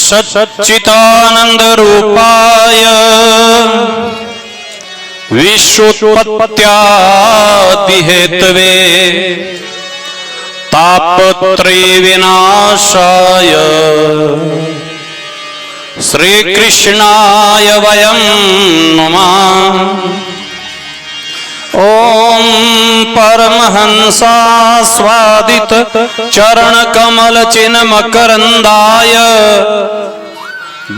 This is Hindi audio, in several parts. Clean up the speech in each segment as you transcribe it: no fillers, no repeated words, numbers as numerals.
सच्चिदानंद रूपाय विश्वोत्पत्त्यादि हेतवे तापत्रय विनाशाय श्री कृष्णाय वयं नमः। ओम परमहंसास्वादित चरण कमल चिन्ह मकरंदाय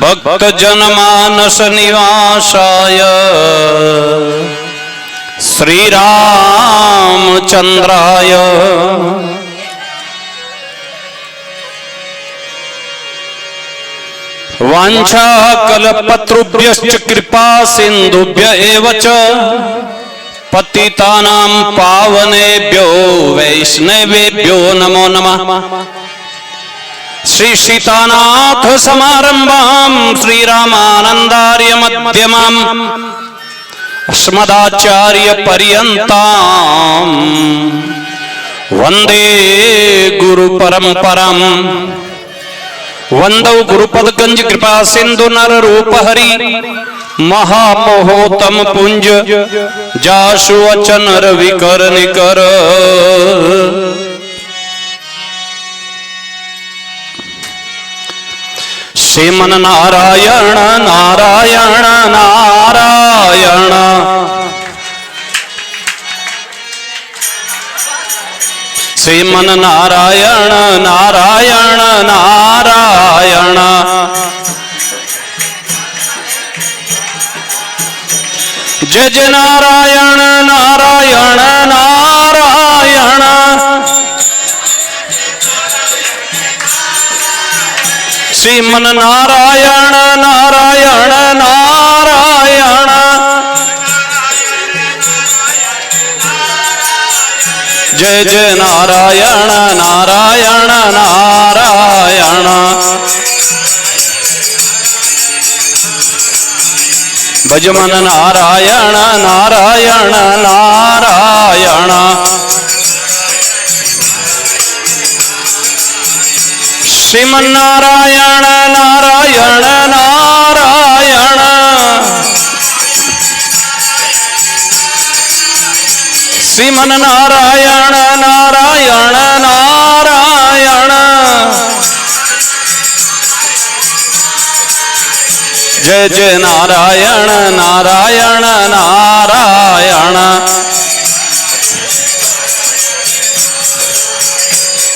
भक्त जनमानस निवासाय श्री रामचंद्राय वाञ्छाकल्पतरुभ्यश्च कृपा सिन्धुभ्य एव च पतितानां पावनेभ्यो वैष्णवेभ्यो नमो नमः। श्री सीतानाथ समारंभां श्री रामानंदार्य मध्यमाम् अस्मदाचार्य पर्यन्तां वंदे गुरु परंपराम्। वंदौ गुरुपदगंज कृपा सिंधु नर रूप हरि महामहोतम पुंज जासु वचन रवि कर निकर। श्रीमन नारायण नारायण नारायण श्रीमन नारायण नारायण नारायण जय जय नारायण नारायण नारायण श्रीमन नारायण नारायण नारायण जय जय नारायण नारायण नारायण भजमन नारायण नारायण नारायण श्रीमन नारायण नारायण नारायण श्रीमन नारायण नारायण नारायण जय जय नारायण नारायण नारायण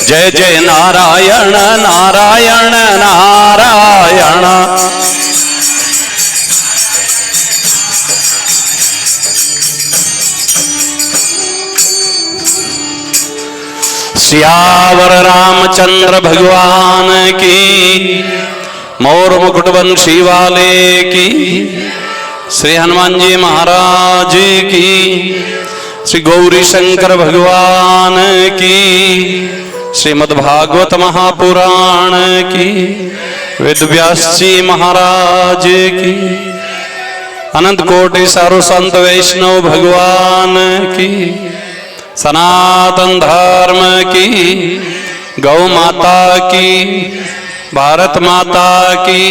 जय जय नारायण नारायण नारायण सियावर रामचंद्र भगवान की मोर मुकुट बंशी वाले की श्री हनुमान जी महाराज की श्री गौरी शंकर भगवान की श्रीमद्भागवत महापुराण की वेद व्यास जी महाराज की अनंत कोटि सारो संत वैष्णव भगवान की सनातन धर्म की गौ माता की भारत माता की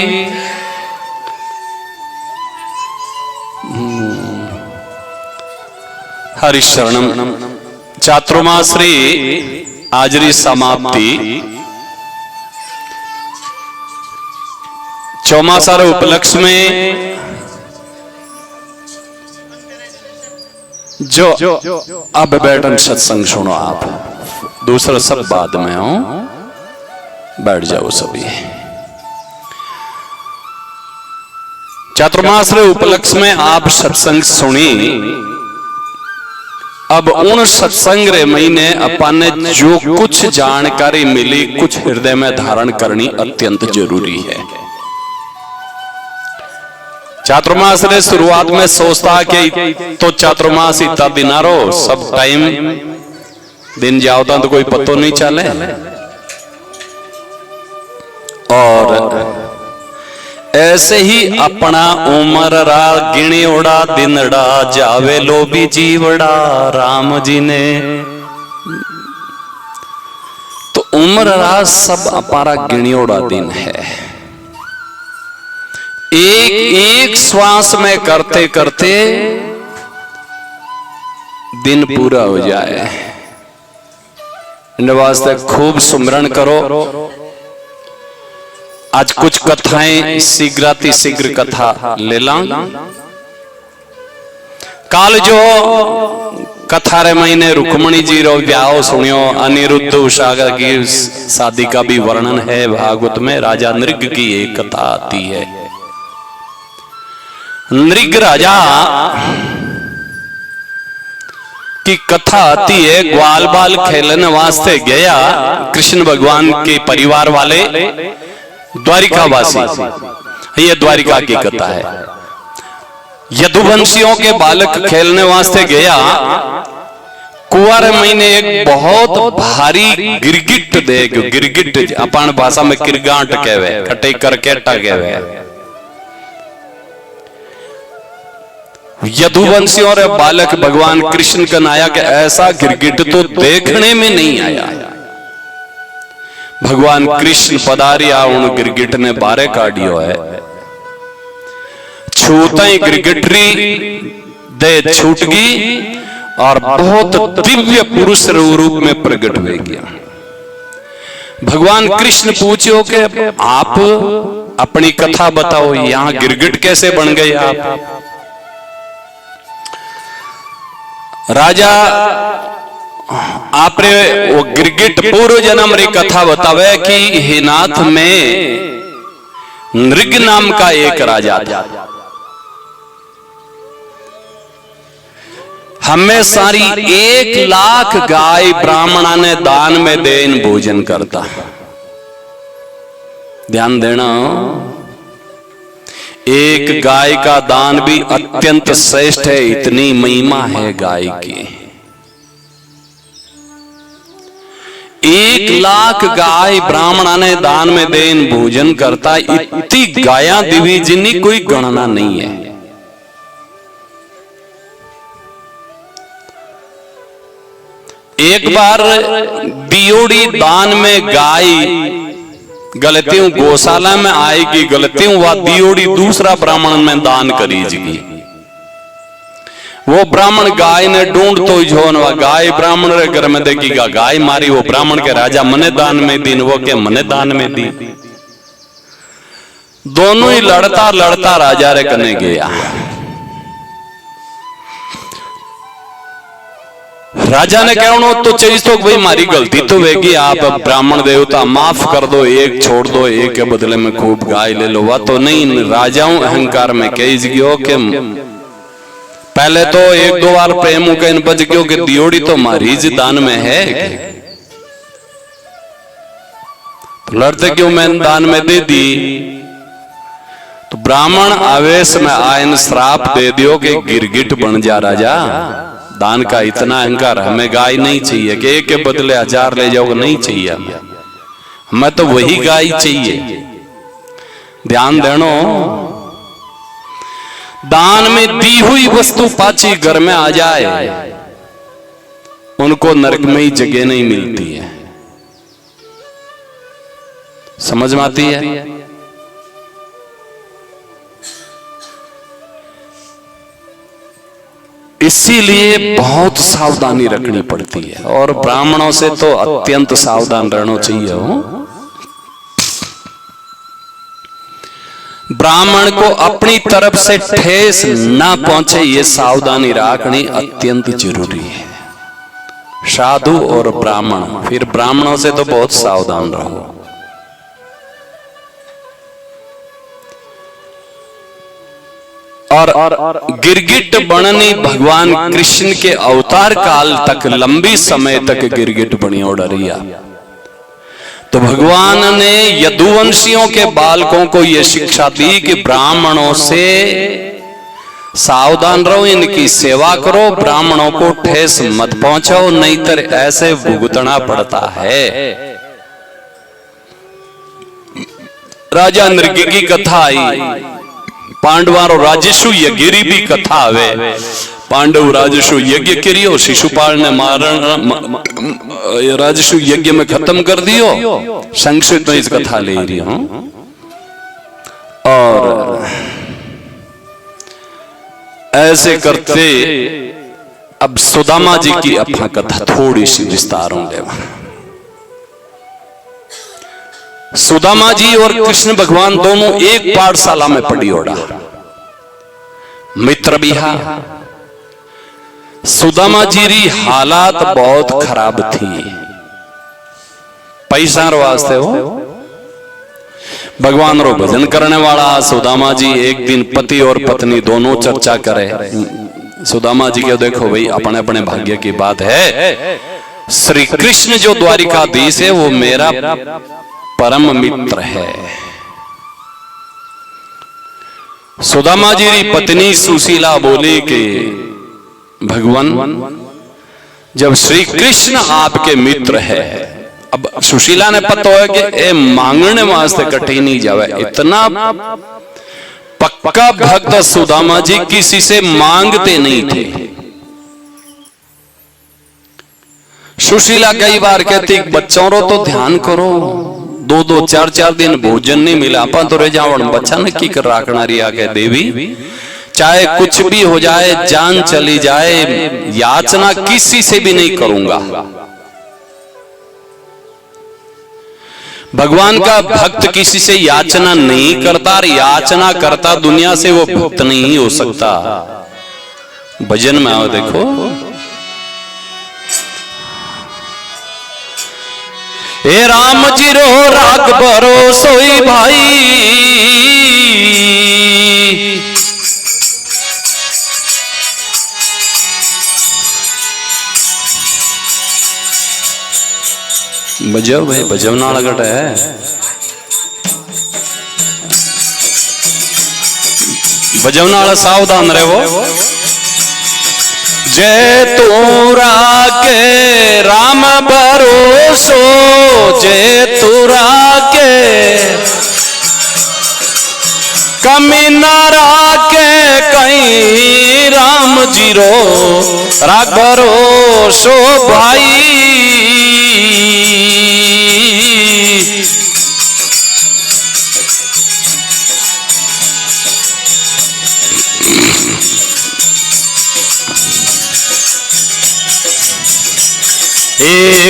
हरिशरणम। चातुर्मासी आजरी समाप्ति चौमासा उपलक्ष्य में जो अब बैठन सत्संग सुनो। आप दूसरा सब बाद में हो, बैठ जाओ सभी। चातुर्मास उपलक्ष्य में आप सत्संग सुनी। अब उन सत्संग रे महीने अपन ने जो कुछ जानकारी मिली कुछ हृदय में धारण करनी अत्यंत जरूरी है। चातुर्मास रे शुरुआत में सोचता कि तो चातुर्मास इतना दिन रो सब टाइम दिन जाओता तो कोई पतो नहीं चले। और ऐसे ही अपना उमर रा गिणियोड़ा दिनड़ा जावे लो भी जीवड़ा राम जी ने। तो उम्र रा सब हमारा गिणियोड़ा दिन है। एक एक श्वास में करते करते दिन पूरा हो जाए। इन वास्ते खूब सुमरण करो। आज कुछ कथाएं शीघ्राति शीघ्र कथा ले ला। काल जो कथा रे महीने रुक्मणी जी रो ब्याह सुनियो, अनिरुद्ध उषा की शादी का भी वर्णन है भागवत में। राजा नृग की एक कथा आती है। नृग राजा की कथा आती है। ग्वाल बाल खेलने वास्ते गया कृष्ण भगवान के परिवार वाले द्वारिकावासी। ये द्वारिका की कथा है। यदुवंशियों के बालक खेलने वास्ते गया। कुंवर महीने एक बहुत भारी गिरगिट देख, गिरगिट अपन भाषा में किरगांट कहवे, कटे कर केटा कहवे। यदुवंशियों रे बालक भगवान कृष्ण का नाया के ऐसा गिरगिट तो देखने में नहीं आया। भगवान कृष्ण पधारिया, उन गिरगिट ने बारे काटियो है। छूते ही गिरगिटरी दे छूट गई और बहुत दिव्य पुरुष रूप में प्रकट हो गया। भगवान कृष्ण पूछो कि आप अपनी कथा बताओ, यहां गिरगिट कैसे बन गए आप? राजा आपने वो गिरगिट पूर्व जन्म री कथा बतावे कि हिनाथ में नृग नाम का एक राजा था। हमें सारी 1,00,000 गाय ब्राह्मणा ने दान में देन भोजन करता। ध्यान देना, एक गाय का दान भी अत्यंत श्रेष्ठ है। इतनी महिमा है गाय की। 1,00,000 गाय ब्राह्मणा ने दान में देन भोजन करता। इतनी गाया दिवी जिन्नी कोई गणना नहीं है। एक बार दियोड़ी दान में गाय गलतियों गौशाला में आएगी, गलतियों वह दियोड़ी दूसरा ब्राह्मण में दान करीजगी। वो ब्राह्मण गाय ने ढूंढ तो जोन वह गाय ब्राह्मण रे घर में देखेगा। गाय मारी, वो ब्राह्मण के राजा मने दान में दी, वो के मने दान में दी। दोनों ही लड़ता लड़ता राजा रे कने गया। राजा ने कहना तो चाहिए तो भाई मारी गलती तो वेगी, आप ब्राह्मण देवता माफ कर दो, एक छोड़ दो, एक के बदले में खूब गाय ले लो। वह तो नहीं, राजाओं अहंकार में कह गयो कि पहले तो 1-2 बार प्रेम के बच गयो कि दियोड़ी तो मारी जी दान में है। तो लड़ते क्यों मैंने दान में दे दी? तो ब्राह्मण आवेश में आयन श्राप दे दियो कि गिरगिट बन जा राजा। दान का इतना अहंकार, हमें गाय नहीं चाहिए कि एक के बदले 1000 ले जाओगे, नहीं चाहिए हमें तो वही गाय चाहिए। ध्यान देनो, दान में दी हुई वस्तु पाची घर में आ जाए, उनको नरक में ही जगह नहीं मिलती है। समझ में आती है? इसीलिए बहुत सावधानी रखनी पड़ती है और ब्राह्मणों से तो अत्यंत सावधान रहना चाहिए। ब्राह्मण को अपनी तरफ से ठेस ना पहुंचे, ये सावधानी रखनी अत्यंत जरूरी है। साधु और ब्राह्मण, फिर ब्राह्मणों से तो बहुत सावधान रहो। और गिरगिट बननी भगवान कृष्ण के अवतार काल तक, लंबी समय तक गिरगिट बनी ओडरिया। तो भगवान ने यदुवंशियों के बालकों को यह शिक्षा दी कि ब्राह्मणों से सावधान रहो, इनकी सेवा करो, ब्राह्मणों को ठेस मत पहुंचाओ, नहीं तो ऐसे भुगतना पड़ता है। राजा नृग की कथा आई। पांडवारो राजस्व यज्ञ री भी कथा आवे। पांडव राजस्व यज्ञ करियो, शिशुपाल ने मारण राजस्व यज्ञ में खत्म कर दियो। संक्षिप्त में इस कथा ले रही हूं। और ऐसे करते अब सुदामा जी की अपना कथा थोड़ी सी विस्तार होंगे। सुदामा जी और कृष्ण भगवान दोनों एक पाठशाला में पढ़ी ओढ़ा, मित्र बिहा। सुदामा जी री हालात बहुत खराब थी, पैसा रो वास्ते हो भगवान रो भजन करने वाला सुदामा जी एक दिन पति और पत्नी दोनों चर्चा करे। सुदामा जी के देखो भाई अपने अपने भाग्य की बात है, श्री कृष्ण जो द्वारिकाधीश है वो मेरा परम मित्र है। सुदामा जी की पत्नी सुशीला बोली कि भगवान जब श्री कृष्ण आपके मित्र है, अब सुशीला ने पता है कि ए मांगने वास्ते कठिन नहीं जावे, इतना पक्का भक्त सुदामा जी किसी से मांगते नहीं थे। सुशीला कई बार कहती बच्चों रो तो ध्यान करो, दो दो चार चार दिन भोजन नहीं मिला अपन तो रे जावण बच्चा ने की कर राखना रिया के देवी, चाहे कुछ भी हो जाए, जान चली जाए, याचना किसी से भी नहीं करूंगा। भगवान का भक्त किसी से याचना नहीं करता, और याचना करता दुनिया से वो भक्त नहीं हो सकता। भजन में आओ देखो, हे राम जी रो राग भरोसोई भाई, बजाओ भाई, बजाओ ना लगट है। बजाओ ना सावधान रहे वो। जय तोरा के राम भरोसो, जय तोरा के कमी न राखे कहीं, राम जीरो राग भरोसो भाई।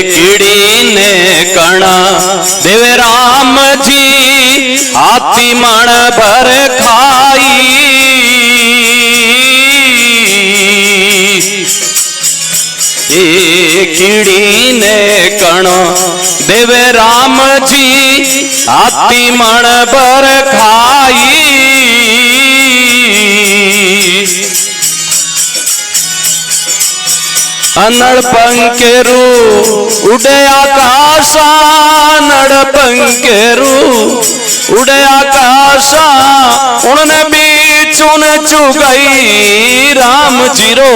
कीड़ी ने कणा देवे राम जी, हाथी मण भर खाई। कीड़ी ने कणा देवे राम जी, हाथी मण भर खाई। नड़ पंकेरू उड़े आकाशा, नड़ पंकेरू उड़े आकाशा, उन्होंने बीचून चुगई, राम जीरो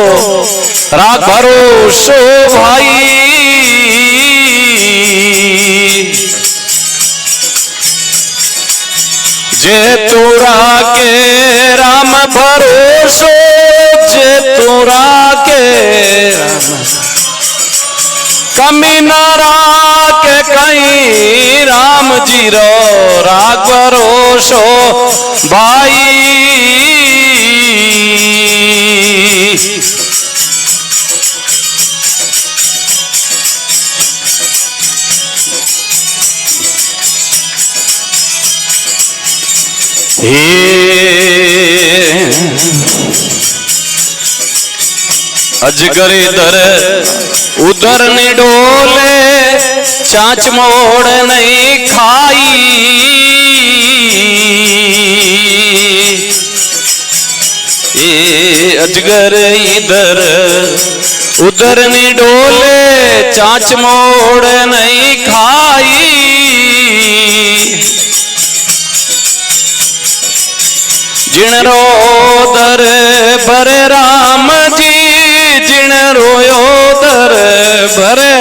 राग भरोसो भाई। जे तोरा के राम भरोसो, जे तोरा के कमी न राखे कहीं, राम जीरो राग भरोसो भाई। अजगर इधर उधर ने डोले, चाच मोड़ नहीं खाई। ये अजगर इधर उधर ने डोले, चाच मोड़ नहीं खाई। जिन रो दर भरे राम जी, जिन रोयो दर भरे,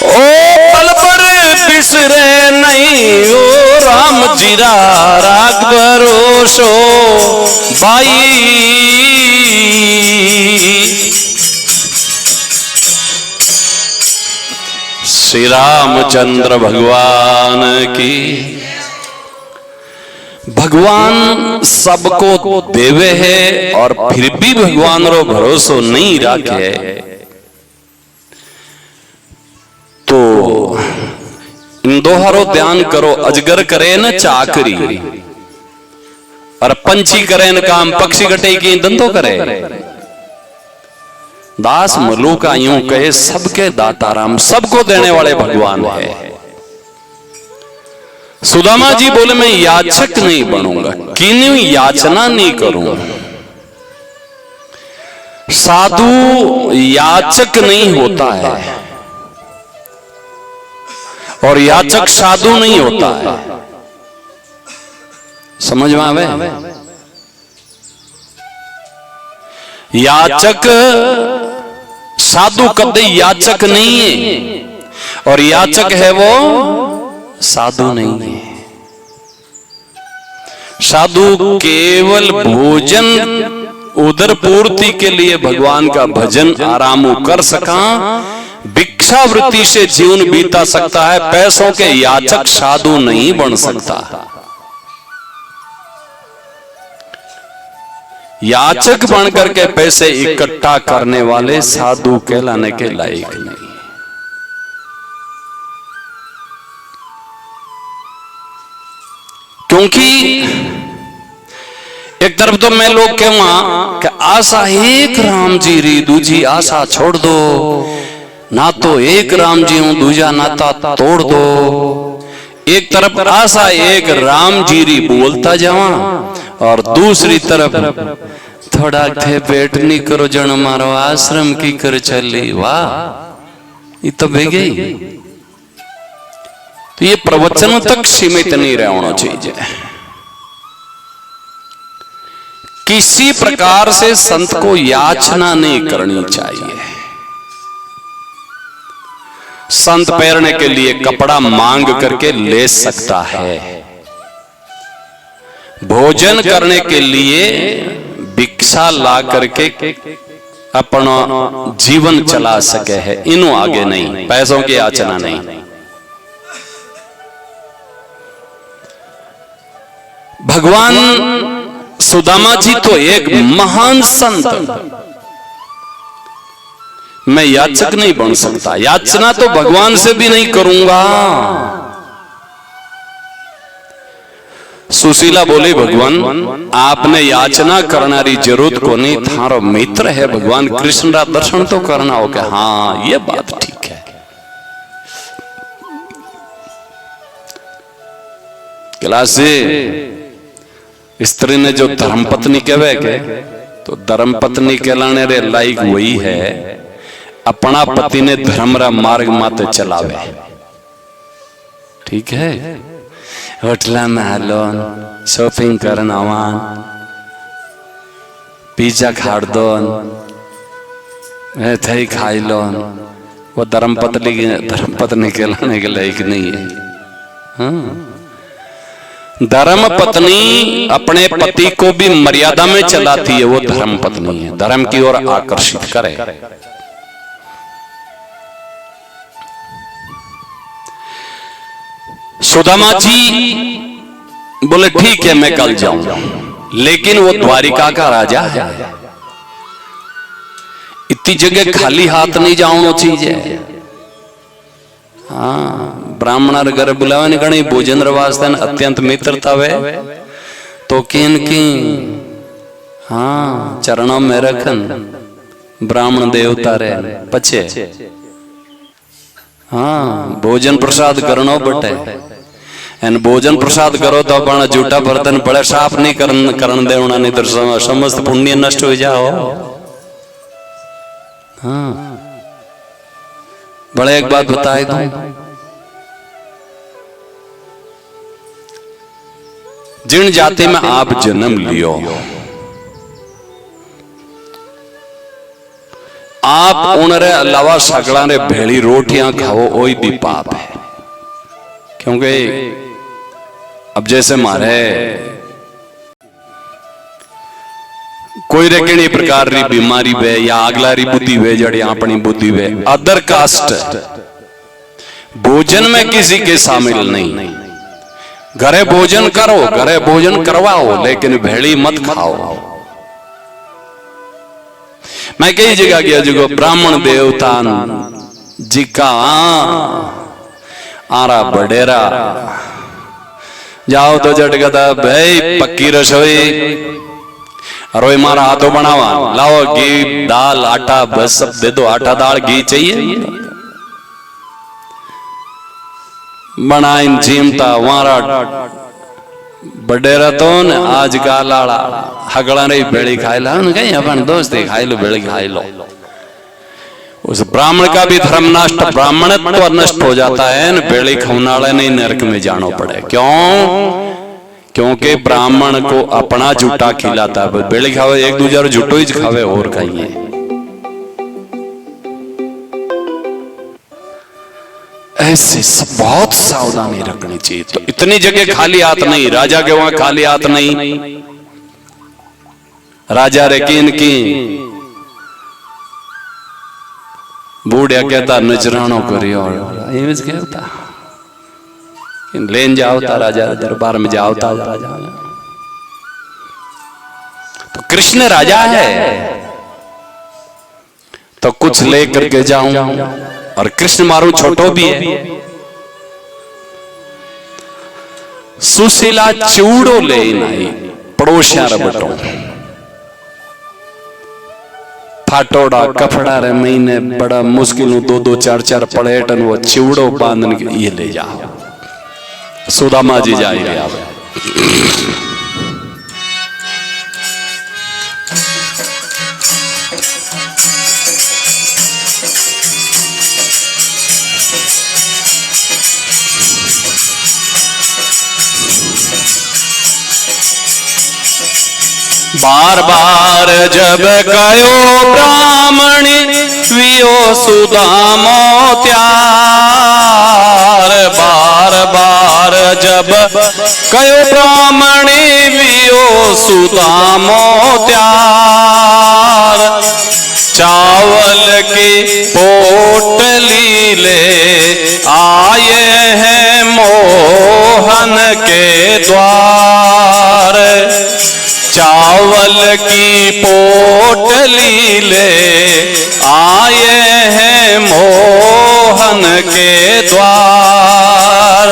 ओ पल पर बिसरे नहीं, ओ राम जीरा राग भरोसो भाई। श्री रामचंद्र भगवान की भगवान सबको देवे है और फिर भी भगवान रो भरोसो नहीं रखे, तो इन दोहरो ध्यान करो। अजगर करे न चाकरी और पंछी करे न काम, पक्षी गटे की धंधो करे। दास मलू का यूं कहे, सबके दाता राम, सबको देने वाले भगवान है। सुदामा जी बोले मैं याचक नहीं बनूंगा, किन्हीं याचना नहीं करूंगा। साधु याचक नहीं होता है और याचक साधु नहीं होता है। समझ में आवे? याचक साधु कभी याचक नहीं है और याचक है वो साधु नहीं है। साधु केवल भोजन उदर पूर्ति के लिए भगवान का भजन आराम कर सका, भिक्षावृत्ति से जीवन बीता सकता है। पैसों के याचक साधु नहीं बन सकता। याचक बनकर के पैसे इकट्ठा करने वाले साधु कहलाने के लायक नहीं। क्योंकि एक तरफ तो मैं लोग कहवा कि आशा एक राम जी री, दूजी आशा छोड़ दो, ना तो एक राम जी हूं, दूजा नाता तोड़ दो। एक तरफ आशा एक राम जी री बोलता जावा और दूसरी तरफ थोड़ा थे पेट नहीं करो जन मारो आश्रम की कर चली। वाह, ये तो बेगे। तो ये प्रवचन तक सीमित नहीं रहना चाहिए। किसी प्रकार से संत को याचना नहीं करनी चाहिए। संत पहनने के लिए कपड़ा मांग करके ले सकता है, भोजन करने के लिए भिक्षा ला करके अपना जीवन चला सके है, इन्हों आगे नहीं, पैसों की याचना नहीं। भगवान सुदामा जी तो एक महान संत, मैं याचक नहीं बन सकता, याचना तो भगवान से भी नहीं करूंगा। सुशीला बोली भगवान आपने याचना करनारी जरूरत को नहीं, थारो मित्र है भगवान कृष्ण का दर्शन तो करना हो क्या? हाँ ये बात ठीक है। गिलासे स्त्री ने जो धर्मपत्नी कहवे के, तो धर्मपत्नी कहलाने रे लायक वही है अपना पति ने धर्मरा मार्ग माते चलावे। ठीक है, होटला में हालोन, शॉपिंग करना आवान, पिज्जा खाड़ दोन, थई खाई लोन, वो धर्मपत्नी कहलाने के लायक नहीं है। हाँ, धर्म पत्नी अपने पति को भी मर्यादा में चलाती है, वो धर्म पत्नी है, धर्म की ओर आकर्षित करे। सुदामा जी बोले ठीक है मैं कल जाऊंगा, लेकिन वो द्वारिका का राजा है, इतनी जगह खाली हाथ नहीं जाना चाहिए। हाँ, ब्राह्मण घर बुलावे गणी भोजन वास्ते अत्यंत मित्रता वे तो किन की हाँ चरणों में रखन ब्राह्मण देवता रे पछे हाँ भोजन प्रसाद करनो बटे। एन भोजन प्रसाद करो तो अपना जूठा बर्तन बड़े साफ नहीं करन देवना, नहीं तो समस्त पुण्य नष्ट हो जाओ। हाँ बड़े एक बात बताए दूं, जिन जाति में आप जन्म लियो, आप उनरे अलावा सगड़ा ने भेड़ी रोटियां खाओ वही भी पाप है। क्योंकि अब जैसे मारे कोई रेकड़ी प्रकार री बीमारी वे या अगला री बुद्धि वे जड़ी अपनी बुद्धि वे, अदर कास्ट भोजन में किसी के शामिल नहीं। घरे भोजन करो, घरे भोजन करवाओ, लेकिन भेड़ी मत खाओ। मैं कई जगह गया जो ब्राह्मण देवता जी का आरा बडेरा जाओ तो जटगदा भाई पक्की रसोई रोई मारा हाथों बनावा, लाओ घी दाल आटा बस सब दे दो, आटा दाल घी चाहिए बनाइन जीमता वारा बडेरा तो न आज का लाड़ा हगड़ा नहीं बेड़ी खाई ला कहीं अपन दोस्त खाई लो बेड़ी खाई लो। उस ब्राह्मण का भी धर्म नष्ट, ब्राह्मणत्व नष्ट हो जाता है न, बेड़ी खवनाले नहीं नरक में जाना पड़े। क्यों? क्योंकि ब्राह्मण को अपना झूठा खिलाता है, बेड़ी खावे एक दूसरे झूठो ही खावे और खाइए। ऐसे सब बहुत सावधानी रखनी चाहिए। तो इतनी जगह खाली हाथ नहीं, राजा के वहां खाली हाथ नहीं, राजा रे की बूढ़िया कहता नजरानो करियो कहता लेन जाओता राजा दरबार में जाओता राजा। तो कृष्ण राजा है तो कुछ लेकर के जाऊं, और कृष्ण मारू छोटो भी है। सुशीला चूड़ो ले नहीं पड़ोसिया बटो फाटोड़ा कपड़ा रे महीने बड़ा मुश्किल 2-2 4-4 प्लेटन वो चिवड़ो बांधन के ये ले जाओ। सुदामा जी जाए बार बार जब कयो ब्राह्मणी वियो सुदामो त्यार, बार बार जब कयो ब्राह्मणी वियो सुदामो त्यार, चावल की पोटली ले आए हैं मोहन के द्वार, चावल की पोटली ले आए हैं मोहन के द्वार,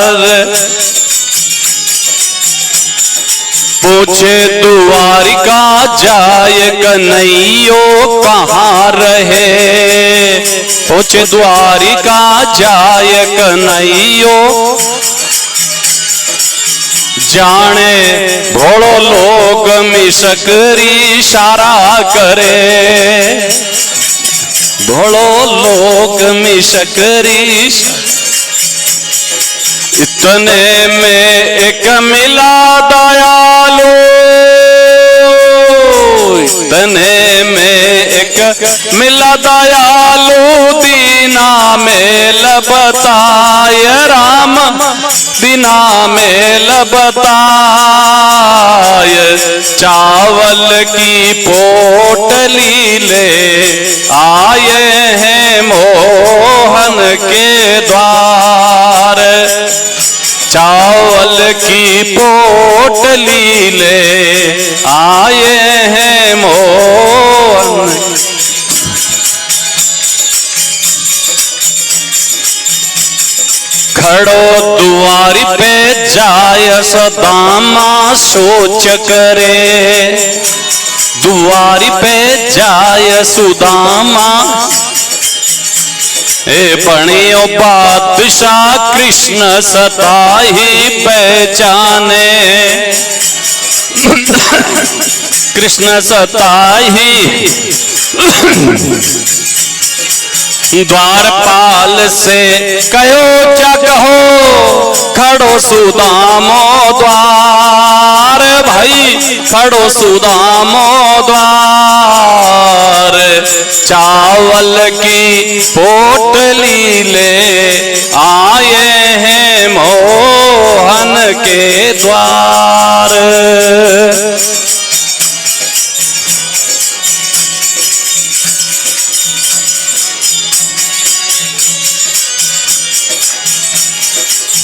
पूछे द्वारिका जाय कन्हैयो कहाँ रहे, पूछे द्वारिका जाय कन्हैयो जाने भोड़ो लोग मिसकरी इशारा करे, भोड़ो लोग मिसकरी इतने में एक मिला दयालु, इतने में एक मिला दयालु दीना मेल बताय राम, दीना मेल बताय, चावल की पोटली ले आए हैं मोहन के द्वार, चावल की पोटली ले आए हैं मोहन। खड़ो दुआरी पे जाय सदामा सोच करे, दुआरी पे जाय सुदामा ए बणियो बादशाह कृष्ण सताही पहचाने, कृष्ण सताही द्वारपाल से कहो क्या कहो खड़ो सुदामो द्वार, भाई खड़ो सुदामो द्वार, चावल की पोटली ले आए हैं मोहन के द्वार।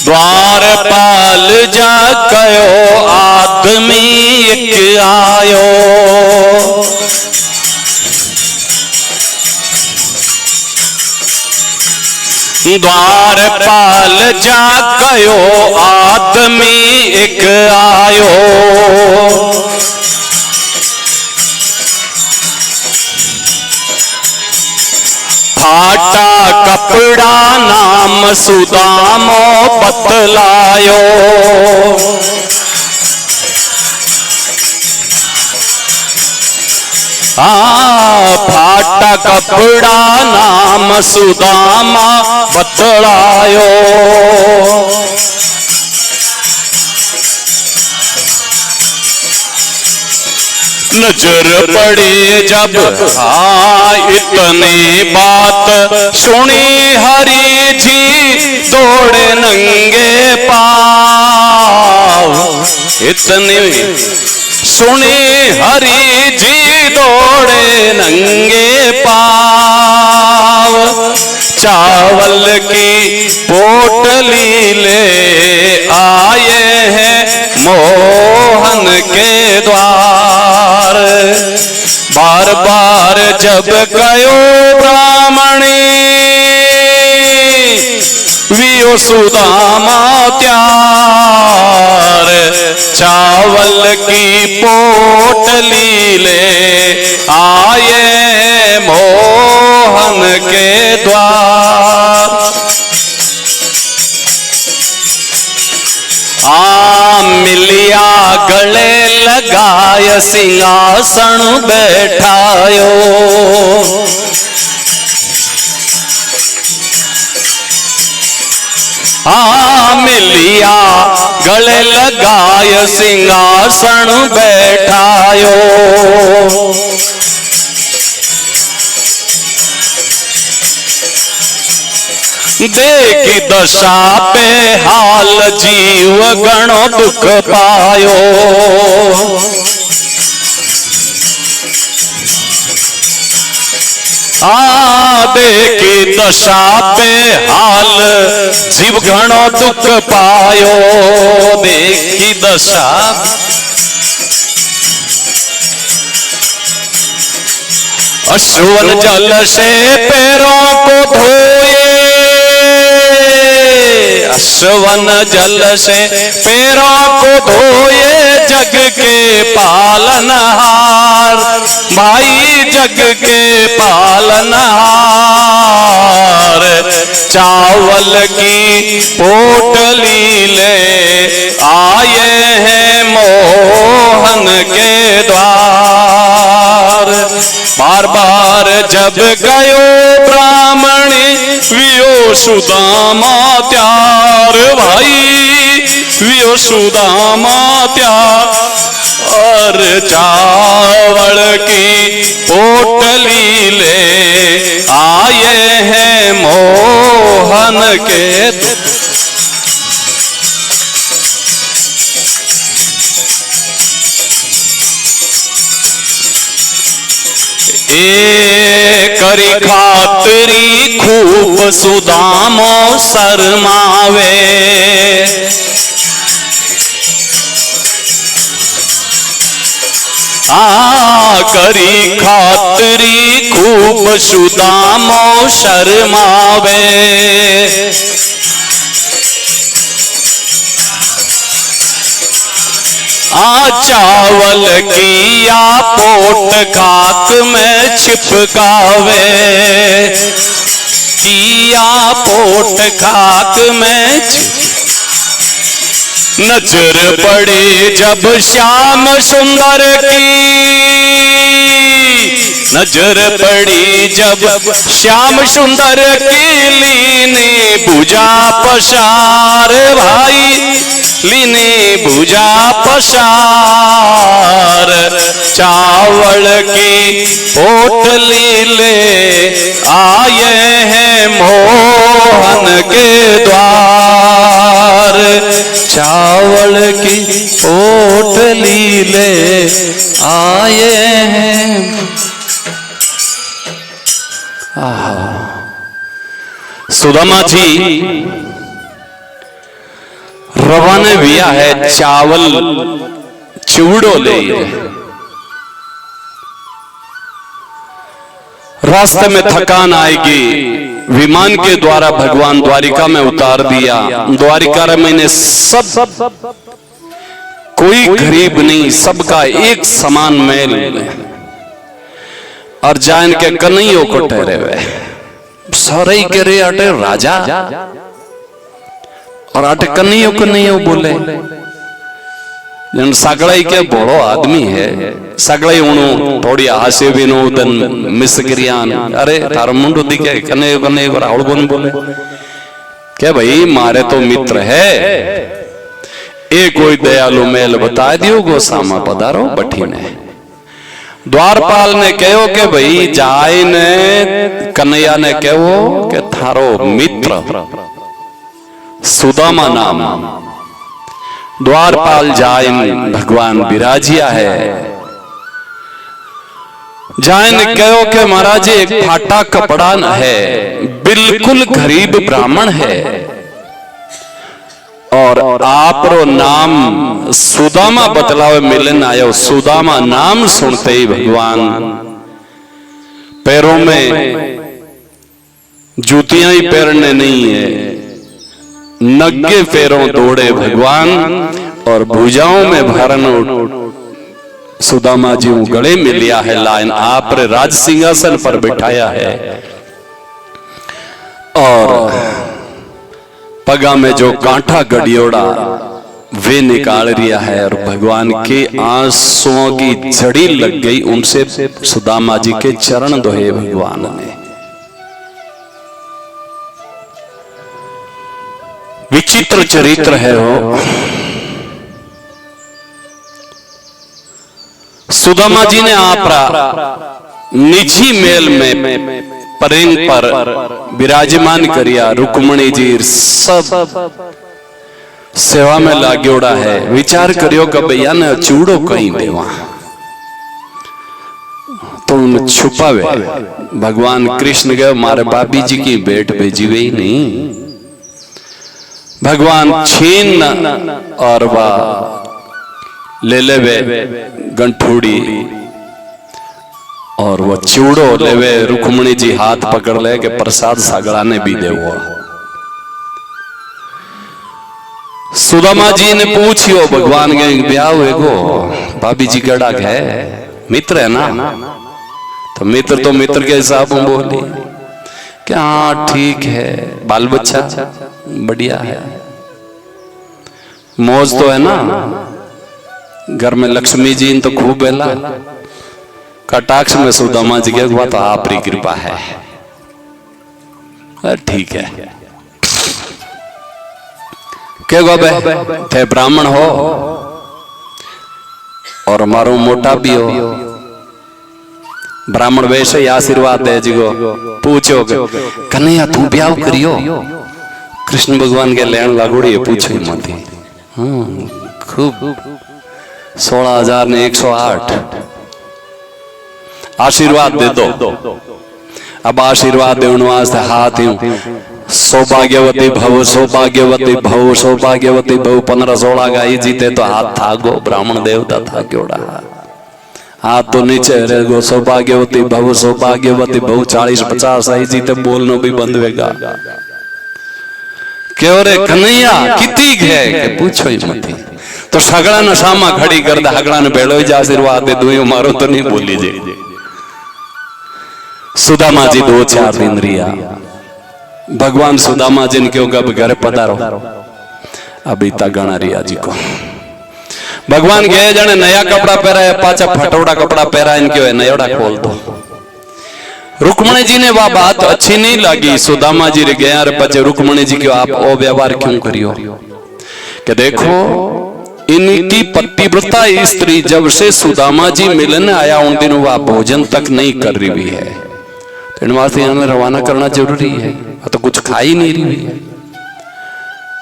द्वारपाल जा कयो आदमी एक आयो। द्वारपाल जा कयो आदमी एक आयो। फाटा कपड़ा नाम सुदामो बतलायो। फाटा कपड़ा नाम सुदामा बतलायो। नजर पड़े जब इतनी बात सुनी हरि जी दौड़े नंगे पाँव। इतनी सुनी हरि जी दौड़े नंगे पाँव। चावल की पोटली ले आए हैं मोहन के द्वार। बार बार जब कयो ब्राह्मणी वियो सुदामा त्यार। चावल की पोटली ले आए मोहन के द्वार। मिलिया गले लगाय सिंहासन बैठायो। मिलिया गले लगाय सिंहासन बैठायो। देखी दशा पे हाल जीव गणो दुख पायो। देखी दशा पे हाल जीव गणो दुख पायो। देखी दशा अश्वन जल से पैरों को धोए। अश्वन जल से पैरों को धोए जग के पालनहार। भाई जग के पालनहार। चावल की पोटली ले आए हैं मोहन के द्वार। बार बार जब गयो ब्राह्मणी वियो सुदामा त्यार। भाई वियो सुदामा त्यार। और चावल की पोटली ले आए हैं मोहन के। करी खातरी खूब सुदामो शर्मावे। करी खातरी खूब सुदामो शर्मावे। चावल किया पोट खाक में छिपकावे। किया पोट खाक में नजर पड़ी जब श्याम सुंदर की। नजर पड़ी जब श्याम सुंदर की लीनी भुजा पसार। भाई लीनी भुजा पसार। चावल की पोटली ले आए हैं मोहन के द्वार। चावल की पोटली ले आए हैं। सुदामा जी विया है चावल चिवड़ो ले। रास्ते में थकान आएगी, विमान के द्वारा भगवान द्वारिका में उतार दिया। द्वारिका में मैंने सब, कोई गरीब नहीं, सबका एक समान मेल, और जान के कन्हैया को ठहरे हुए सारे के रे अटे राजा और अटे कन्हैया बोले। जन सगड़ाई के बड़ो आदमी है, सगड़ाई उणो थोड़ी हासे भी नो दन मिस करियान, अरे थारो मुंडो दिखे कन्हैया को राहुल बोन बोले क्या भाई मारे तो मित्र है, एक कोई दयालु मेल बता दियो गो सामा पधारो बठी ने। द्वारपाल ने कहो कि भाई जाए ने, कन्हैया ने कहो कि थारो मित्र सुदामा नाम। द्वारपाल जाए भगवान विराजिया है, जाए ने कहो कि महाराज एक फाटा कपड़ा है, बिल्कुल गरीब ब्राह्मण है, और आपरो नाम सुदामा बतलावे मिलन आयो। सुदामा नाम सुनते ही भगवान पैरों में जूतियां ही पहनने नहीं है, नग्गे पैरों दौड़े भगवान, और भुजाओं में भरन सुदामा जी गले में लिया है लाइन, आप राज सिंहासन पर बिठाया है, और पगा में जो कांटा गड़ियोड़ा वे निकाल रिया है, और भगवान के आंसुओं की झड़ी लग गई, उनसे सुदामा जी के चरण धोए भगवान ने। विचित्र चरित्र है वो। सुदामा जी ने आप निजी मेल में परेंग पर विराजमान करिया, रुक्मणी जी सब सेवा में लागोड़ा है। विचार करियो कि भैया ने चूड़ो कहीं देवा तो छुपावे। भगवान कृष्ण गए मारे बाबी जी की भेंट भेजी हुई नहीं, भगवान छीन और वह ले लेवे गंठूड़ी, और वो चिवड़ो लेवे, रुक्मणी जी हाथ पकड़ ले के प्रसाद सागड़ा ने भी दे। वो सुदामा जी ने पूछियो भगवान के ब्याह हुए गो भाभी जी कड़ा है, मित्र है ना, तो मित्र के हिसाब में बोली क्या हाँ ठीक है, बाल बच्चा बढ़िया है, मौज तो है ना, घर में लक्ष्मी जी तो खूब बेला। कटाक्ष में सुदामा जी के तो आपकी कृपा है, ठीक है। क्या गोबे थे ब्राह्मण हो और मारो मोटा भी हो, ब्राह्मण वैसे ही आशीर्वाद दे जिगो। पूछो कन्हैया तू ब्याह करियो, कृष्ण भगवान के लेन लागोड़ी है, पूछो ही मत। खूब 16,000 ने 108 आशीर्वाद दे दो। अब आशीर्वाद देने वास्ते हाथ यूं, सौभाग्यवती भव सौभाग्यवती भव सौभाग्यवती भव। 15-16 गाई जीते तो हाथ था गो, ब्राह्मण देवता था क्योड़ा, हाथ तो नीचे रह गो। सौभाग्यवती भव सौभाग्यवती भव 40-50 आई जीते बोलना भी बंद होगा। क्यों रे कन्हैया कितनी है के पूछो ही मत। तो सगड़ा न सामा खड़ी कर दे, हगड़ा ने भेड़ो ही आशीर्वाद दे दुयो मारो तो नहीं बोली जे। सुदामा जी 2-4 दिन रिया, भगवान सुदामा जी ने क्यों कब घर पधारो, अभी तक गणा रिया जी को भगवान गए जने नया कपड़ा पहरा है, पाचा फटोड़ा कपड़ा पहरा इनके है, नयोड़ा खोल दो। रुक्मणी जी ने वह बात अच्छी नहीं लगी, सुदामा जी रे गया रे पचे रुक्मणी जी क्यों आप ओ व्यवहार क्यों करियो, कि देखो इनकी पतिव्रता स्त्री जब से सुदामा जी मिलने आया उन दिन वह भोजन तक नहीं कर रही है, तो इन वास्ते हमें रवाना करना जरूरी है, तो कुछ खा ही नहीं रही है।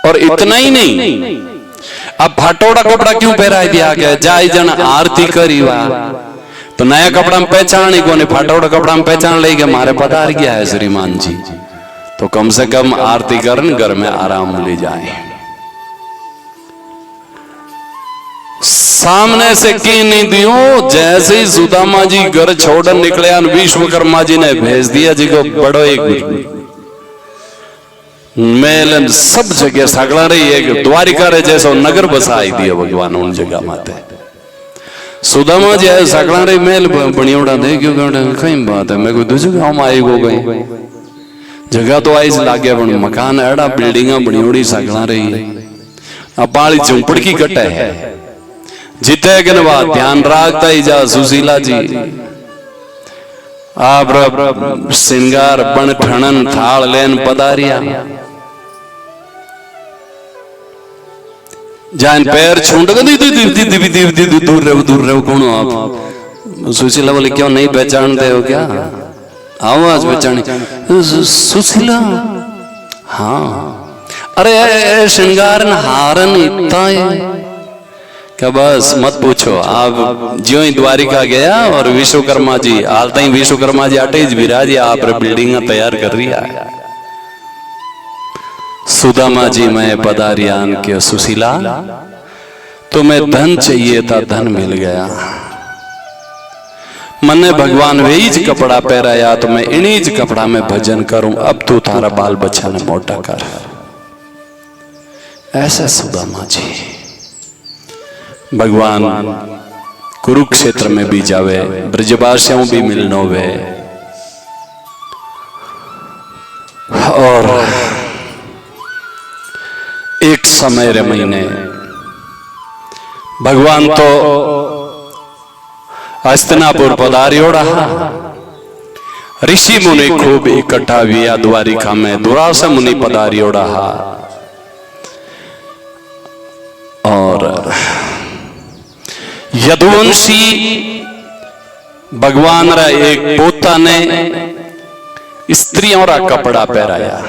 और इतना ही नहीं, अब फाटोड़ा कपड़ा क्यों पहरा दिया गया, जाई जन आरती करी वाह, तो नया कपड़ा में पहचान ही कोने, फाटोड़ा कपड़ा में पहचान ले गए मारे पधार गया है श्रीमान जी, तो कम से कम आरती करन घर में आराम ले जाए। सामने से की नहीं दियो। जैसे ही सुदामा जी घर छोड़ निकले, विश्वकर्मा जी ने भेज दिया जी को बड़ो एक मेलन सब जगह सगड़ा रही है। द्वारिका रे जैसा नगर बसाई दिया भगवान उन जगह माते। सुदामा जी है सगड़ा रही मेल बनियोड़ा दे क्यों कहीं बात है। मैं कोई दूसरे गाँव में आई गो गई जगह तो आई लागे पण मकान एड़ा बिल्डिंगा बनियोड़ी सगड़ा रही है। अब पाली झुंपड़ की कटे है जीते के नवा ध्यान रखता ही जा सुशीला जी। आप सिंगार बन ठणन थाल लेन पधारिया जान पैर छूट दूर रहो कौन आप। सुशीला बोले क्यों नहीं पहचानते हो क्या? आवाज पहचानी सुशीला। हाँ अरे श्रृंगारन हारन इतना है क्या बस मत पूछो। आप ज्यों ही द्वारिका गया और विश्वकर्मा जी हालता ही विश्वकर्मा जी आटे विराज आप बिल्डिंग तैयार कर रही है। सुदामा जी मैं पधारियान के सुशीला तुम्हें धन चाहिए था धन मिल गया। मने भगवान वेज कपड़ा पहराया तो मैं इन्हीज कपड़ा में भजन करूं। अब तू थारा बाल बच्चा ने मोटा कर। ऐसा सुदामा जी भगवान कुरुक्षेत्र में भी जावे, ब्रजवासियों भी मिलनो वे और एक समय रे महीने भगवान तो हस्तिनापुर पधारियो रहा। ऋषि मुनि खूब इकट्ठा हुआ द्वारिका में। दुरासा मुनि पधारियो रहा और यदुवंशी भगवान रा एक पोता ने स्त्रियों रा कपड़ा पहराया।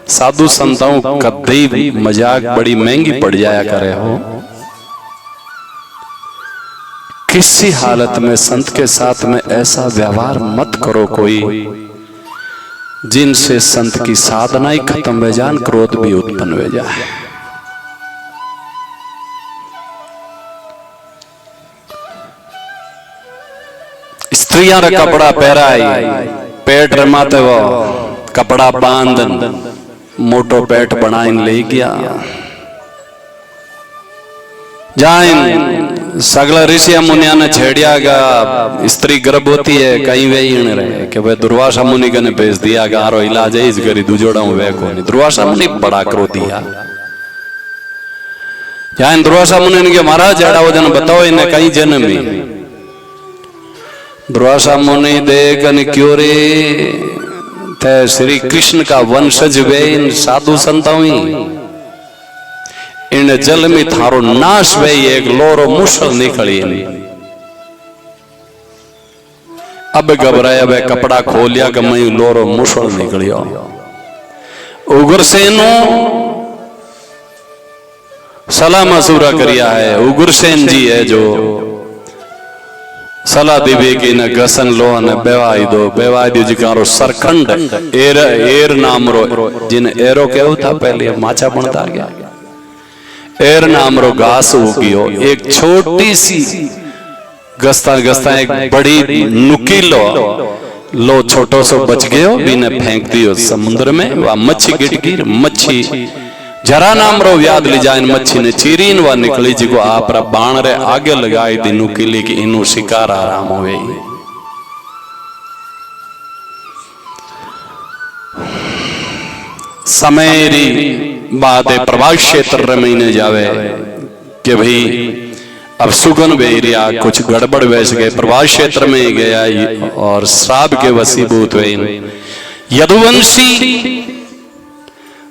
साधु संतों कभी मजाक बड़ी महंगी पड़ जाया करे हो। किसी हालत में संत के साथ में ऐसा व्यवहार मत करो कोई जिनसे संत की साधना ही खत्म हो जाए, क्रोध भी उत्पन्न हो जाए। स्त्रियां रा कपड़ा पहराई, पेट रमाते वो कपड़ा बांधन मोटो पेट बनाइन ले गया। जाइन सगला ऋषि मुनिया ने छेड़िया गा स्त्री गर्भवती है कहीं वे ही रहे कि भाई दुर्वासा मुनि ने भेज दिया गा आरो इलाज है इस गरी दुजोड़ा वे को नहीं। दुर्वासा मुनि बड़ा क्रोधी है। जाइन दुर्वासा मुनि ने के महाराज जड़ा वो जन बताओ इन्हें कहीं जन्म में। दुर्वासा मुनि देख क्यों रे थे श्री कृष्ण का वंशज वे इन साधु संतों इन जल में थारो नाश वे एक लोरो मुसल निकली। अब घबराया वे कपड़ा खोलिया कि मैं लोरो मुसल निकलियो। उग्रसेनो सलाह मसूरा करिया है। उग्रसेन जी है जो सलाह दिवे की न गसन लो न बेवाई दो जिकारो सरखंड एर नाम रो जिन एरो केव था पहले माचा बनता गया। एर नाम रो घास उगियो एक छोटी सी गस्ता गस्ता एक बड़ी नुकीलो लो छोटो सो बच गयो बिने फेंक दियो समुद्र में। वह मच्छी गिट गिर मच्छी जरा नाम रो याद ले जाए मच्छी ने चीरीन व निकली जिको आप रा बाण रे आगे लगाई दी नुकीली की इनु शिकार आराम होवे। समेरी बात है प्रभाव क्षेत्र में जावे कि भाई अब सुगन बेरिया कुछ गड़बड़ वैसे गए प्रभाव क्षेत्र में गया और श्राप के वसीभूत हुए। यदुवंशी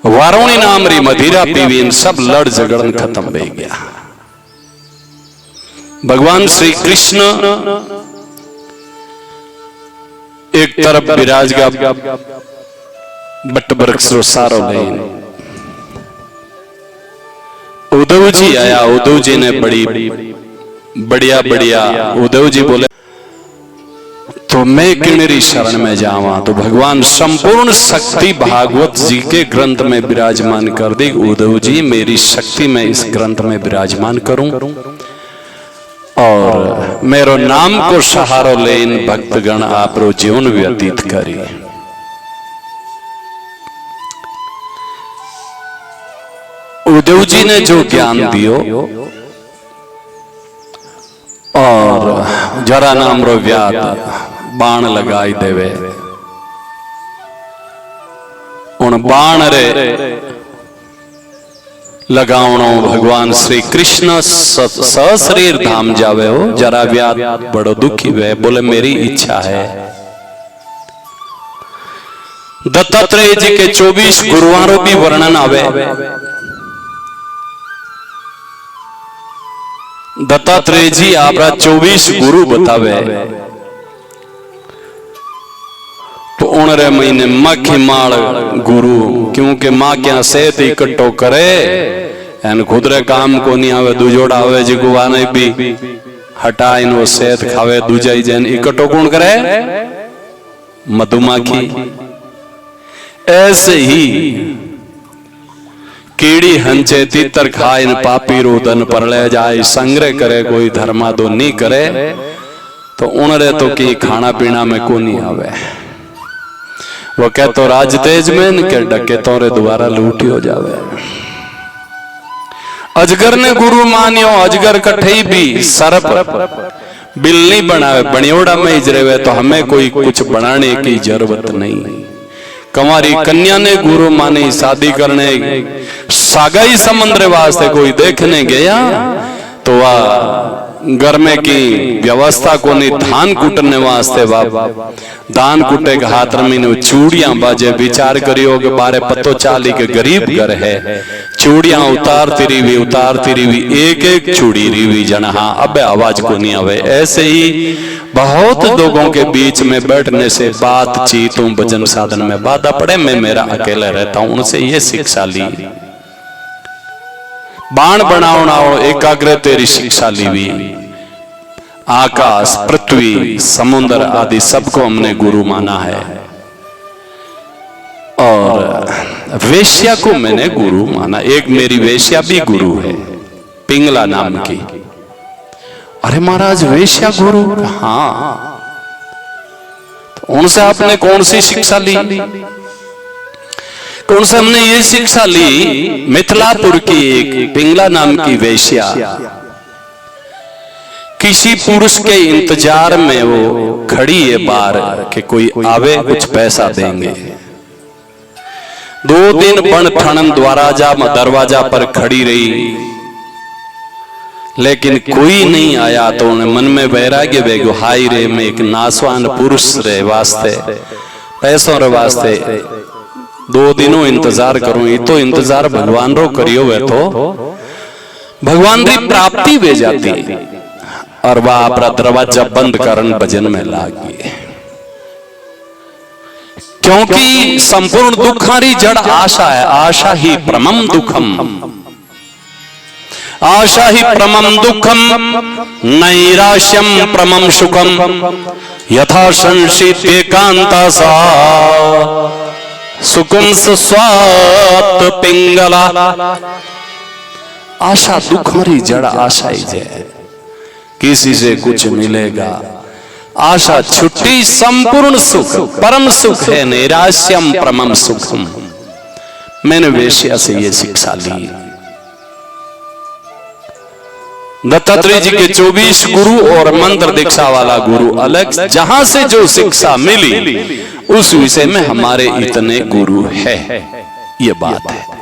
वारुणी नाम री मदिरा पीवी इन सब लड़ झगड़न खत्म हो गया। भगवान श्री कृष्ण एक तरफ विराज गा बट वृक्ष सारो ले। उद्धव जी आया। उद्धव जी ने बड़ी बढ़िया उद्धव जी बोले तो मैं किणरी शरण में जावा। तो भगवान संपूर्ण शक्ति भागवत जी के ग्रंथ में विराजमान कर दी। उद्धव जी मेरी शक्ति में इस ग्रंथ में विराजमान करूं और मेरो नाम को सहारो ले इन भक्तगण आप रो जीवन व्यतीत करी। उद्धव जी ने जो ज्ञान दियो और जरा नाम रो व्याध बाण लगाई देवे, उन बाण रे लगावणो भगवान श्री कृष्ण सशरीर धाम जावे हो। जरा व्याध बड़ो दुखी वे, बोले मेरी इच्छा है। दत्तात्रेय जी के 24 गुरुवारों भी वर्णन आवे। दत्तात्रेय जी आपरा 24 गुरु बतावे, तो उनरे महीने मक्खी माल गुरु, क्योंकि माँ क्या सेहत इकट्ठो करे एन खुदरे काम को नहीं आवे, दूजोड़ा आवे जी गुवाने भी हटा इन वो सेहत खावे, दूजा ही जैन इकट्ठो कौन करे? मधुमक्खी। ऐसे ही कीड़ी हंचे तीतर खाए इन पापी रोदन पर ले जाए, संग्रह करे कोई धर्मा दो नहीं करे, तो उनरे तो की खाना पीना में को नहीं आवे। वो कह तो राज तेज में के डके तोरे द्वारा लूटी हो जावे। अजगर ने गुरु मानियो, अजगर कठई भी सरप बिल्ली बनावे, बनियोड़ा में इजरेवे, तो हमें कोई कुछ बनाने की जरूरत नहीं। कंवारी कन्या ने गुरु मानी, शादी करने सागाई समुद्र वास्ते कोई देखने गया तो वह घर में की व्यवस्था को नहीं, धान कूटने वास्ते धान कूटे के हाथ में चूड़ियां बाजे। विचार करियो के बारे पतो चाली के गरीब घर है, चूड़ियां उतारती रही एक एक चूड़ी रिवी जनहा, अब आवाज को नहीं आवे। ऐसे ही बहुत लोगों के बीच में बैठने से बातचीत भजन साधन में बाधा पड़े। मैं मेरा अकेला रहता हूं, उनसे ये शिक्षा ली। बाण बनावना एकाग्र तेरी शिक्षा ली हुई। आकाश पृथ्वी समुद्र आदि सबको हमने गुरु माना है, और वेश्या को मैंने गुरु माना। एक मेरी वेश्या भी गुरु है, पिंगला नाम की। अरे महाराज वेश्या गुरु? हाँ। तो उनसे आपने कौन सी शिक्षा ली? कौन से हमने ये शिक्षा ली, मिथिलापुर की एक पिंगला नाम की वेश्या किसी पुरुष के इंतजार में वो खड़ी है बाहर कि कोई आवे कुछ पैसा देंगे। 2 दिन बन ठणन दरवाजा पर खड़ी रही, लेकिन कोई नहीं आया। तो उन्हें मन में वैराग्य वेगो, हाई रे मैं एक नासवान पुरुष रे वास्ते पैसों रे वास्ते 2 दिनों इंतजार करूं। ये तो इंतजार भगवान रो करियो वे तो भगवान री प्राप्ति वे जाती। और वह अपना दरवाजा बंद करन भजन में लागी, क्योंकि संपूर्ण दुखारी जड़ आशा है। आशा ही परमम दुखम, आशा ही परमम दुखम, नैराश्यम परमम सुखम, यथा संशित एकांता सा सुकुम स्वात पिंगला। आशा दुखारी जड़ आशा ही है, किसी से कुछ मिलेगा। आशा छुट्टी संपूर्ण सुख, परम सुख है, नैराश्यम परमम सुखम। मैंने वेश्या से ये शिक्षा ली। दत्तात्रेय जी के 24 गुरु और मंत्र दीक्षा वाला गुरु अलग, जहां से जो शिक्षा मिली उस विषय में हमारे इतने गुरु है, ये बात है।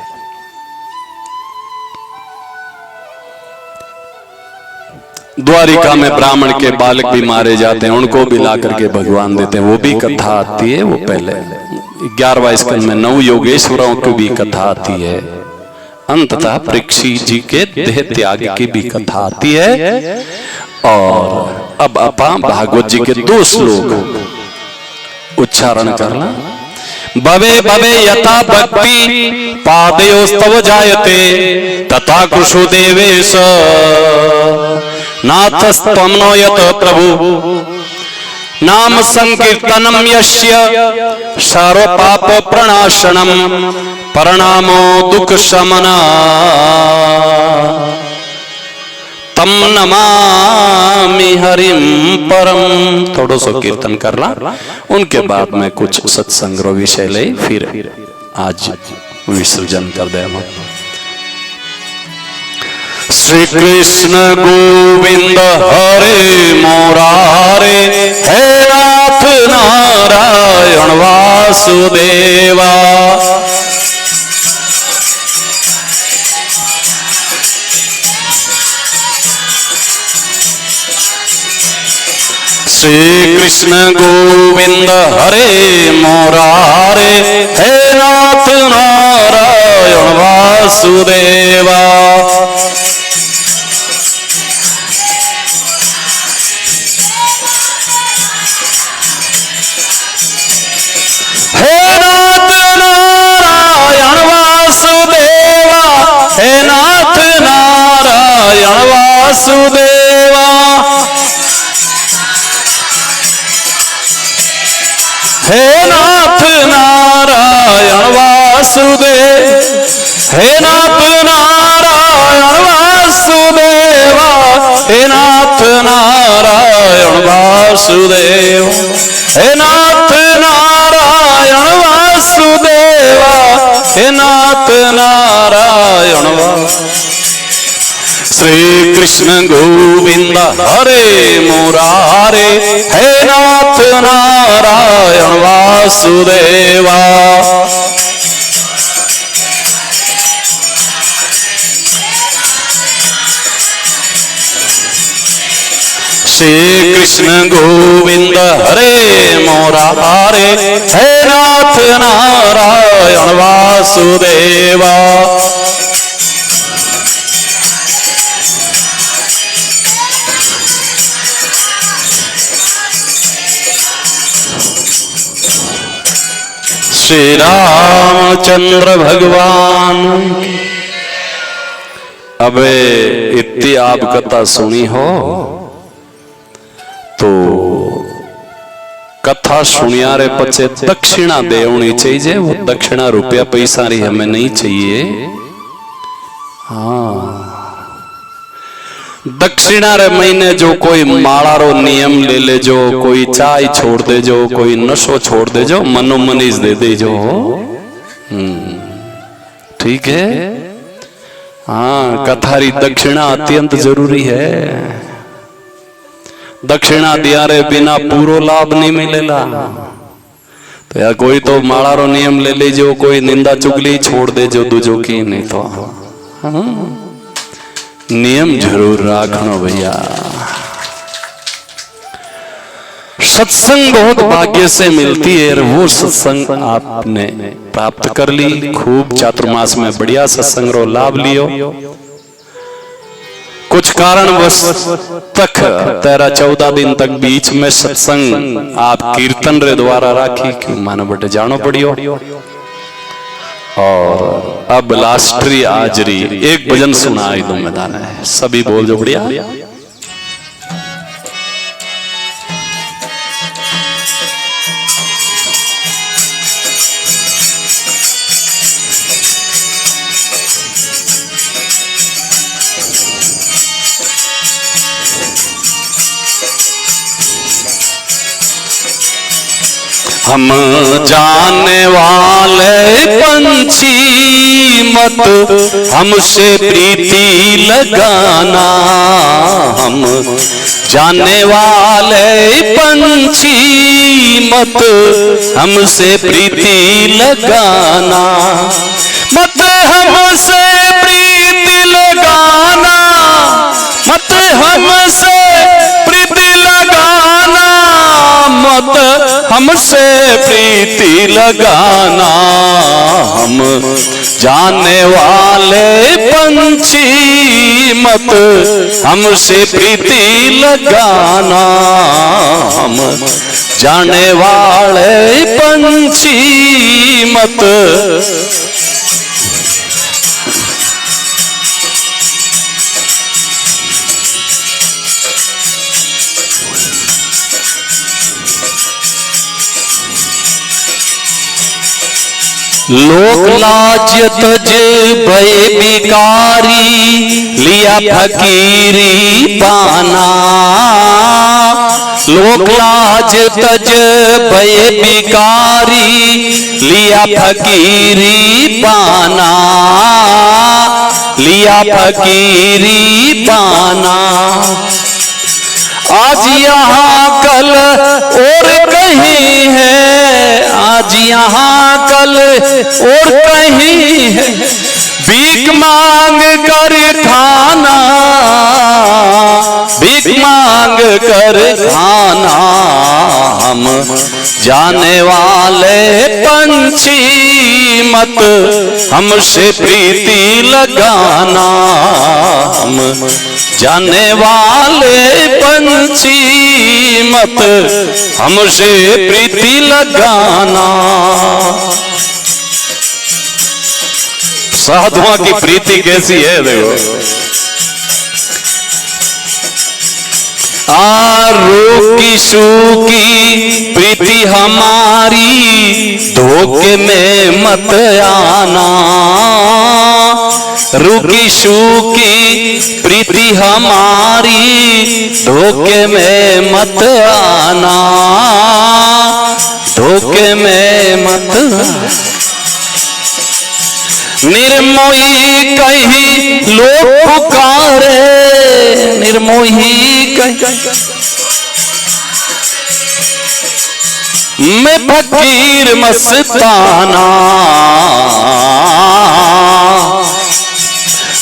द्वारिका में ब्राह्मण के बालक भी मारे जाते हैं, उनको भी ला करके भगवान देते हैं, वो भी कथा आती है। वो पहले 11वां स्कंद में 9 योगेश्वरों की भी कथा आती है। अंततः परीक्षित जी के देह त्याग की भी कथा आती है। और अब आप भागवत जी के 2 श्लोक उच्चारण करना। भवे भवे यथा भक्ति पादयोस्तव जायते, तथा कुशो देवेश नाथस्त्वं नो यत प्रभु। नाम संकीर्तनम यस्य सर्व पाप प्रणाशनम, परिणामो दुख शमना। तम नमामि हरिम परम। थोड़ा सा कीर्तन करना, उनके बाद में कुछ सत्संग रो विषय ले फिर आज विसर्जन कर दे। श्री कृष्ण गोविंद हरे मुरारे, हे नाथ नारायण वासुदेवा। श्री कृष्ण गोविंद हरे मुरारे, हे नाथ नारायण वासुदेवा। हे नाथ नारायण वासुदेवा, हे नाथ नारायण वासुदेवा। हे नाथ नारायण वासुदेव, हे नाथ नारायण वासुदेवा, हे नाथ नारायण वासुदेव, हे नाथ नारायण वासुदेवा, हे नाथ नारायण वासुदेवा। श्री कृष्ण गोविंद हरे मुरारे, हे नाथ नारायण वासुदेवा। श्री कृष्ण गोविंद हरे मुरारे, हे नाथ नारायण वासुदेवा। श्री रामचंद्र भगवान। अबे इतनी आप कथा सुनी हो तो कथा सुनिया रे पचे दक्षिणा देवनी चाहिए। वो दक्षिणा रुपया पैसा री हमें नहीं चाहिए। हाँ, दक्षिणा रे महीने जो कोई माला रो नियम ले ले, जो कोई चाय छोड़ दे, जो कोई नशो छोड़ दे, जो मनोमनीस दे दे जो। ठीक है। हाँ, कथारी दक्षिणा अत्यंत जरूरी है। दक्षिणा दिया रे बिना पूरो लाभ नहीं मिलेला। तो यार कोई तो माला रो नियम ले ले, जो कोई निंदा चुगली छोड़ दे, जो दूजो की नहीं तो। हाँ, नियम जरूर रखना भैया। सत्संग बहुत भाग्य से मिलती है, और वो सत्संग आपने प्राप्त कर ली। खूब चातुर्मास में बढ़िया सत्संग रो लाभ लियो। कुछ कारणवश तक 13-14 दिन तक बीच में सत्संग आप कीर्तन रे द्वारा राखी, क्यों मानो बटे जानो पड़ियो। और अब लास्ट्री आजरी एक भजन सुनाई दो मैदान है, सभी बोल जो बढ़िया। हम जानने वाले पंछी मत हमसे प्रीति लगाना। हम जानने वाले पंछी मत हमसे प्रीति लगाना। मत हमसे प्रीति लगाना, मत हमसे प्रीति लगाना, मत हमसे प्रीति लगाना। हम जानने वाले पंछी मत हमसे प्रीति लगाना। हम जानने वाले पंछी मत। लोक लाज तज भय बिकारी, लिया फकीरी पाना। लोक लाज तज भय बिकारी, लिया फकीरी पाना, लिया फकीरी पाना। आज यहाँ कल और कहीं है, आज यहाँ कल और कहीं है, भीख मांग कर खाना, भीख मांग कर खाना। हम जाने वाले पंछी मत हमसे प्रीति लगाना, हम जाने वाले पंछी मत हमसे प्रीति लगाना। साधुओं की प्रीति कैसी है देखो। रूखी सूखी प्रीति हमारी, धोखे में मत आना। रूखी सूखी प्रीति हमारी, धोखे में मत आना, धोखे में मत आना। निर्मोही कहीं लोग पुकारे, निर्मोही कहीं मैं फकीर मस्ताना।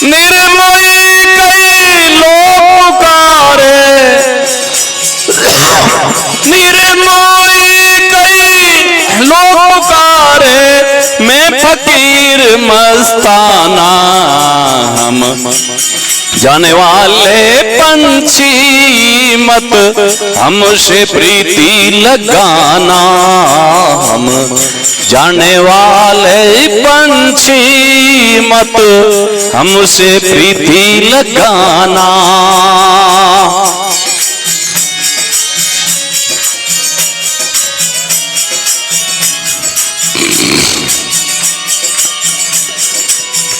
निर्मोही कहीं लोग पुकारे, निर्मोही कहीं लोग पुकारे, मैं फकीर मस्ताना। हम जाने वाले पंछी मत हमसे प्रीति लगाना, हम जाने वाले पंछी मत हमसे प्रीति लगाना।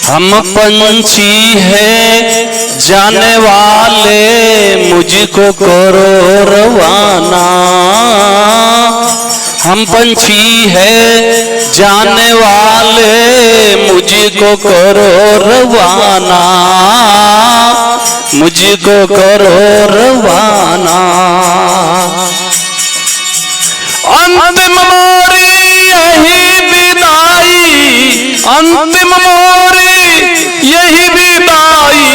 हम पंछी हैं जाने वाले, मुझको करो रवाना। हम पंछी हैं जाने वाले, मुझको करो रवाना, मुझको करो रवाना। अंतिम मोरी यही विदाई, अंतिम मोरी यही विदाई,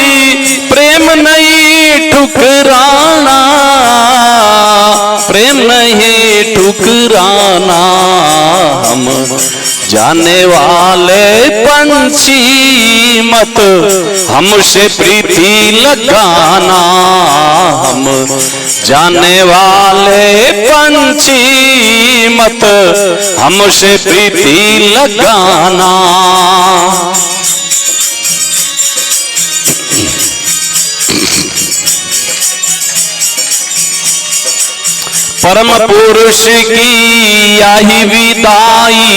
प्रेम नहीं ठुकराना, प्रेम नहीं ठुकराना। हम जाने वाले पंछी मत हमसे प्रीति लगाना, हम जाने वाले पंछी मत हमसे प्रीति लगाना। परम पुरुष की यही विदाई,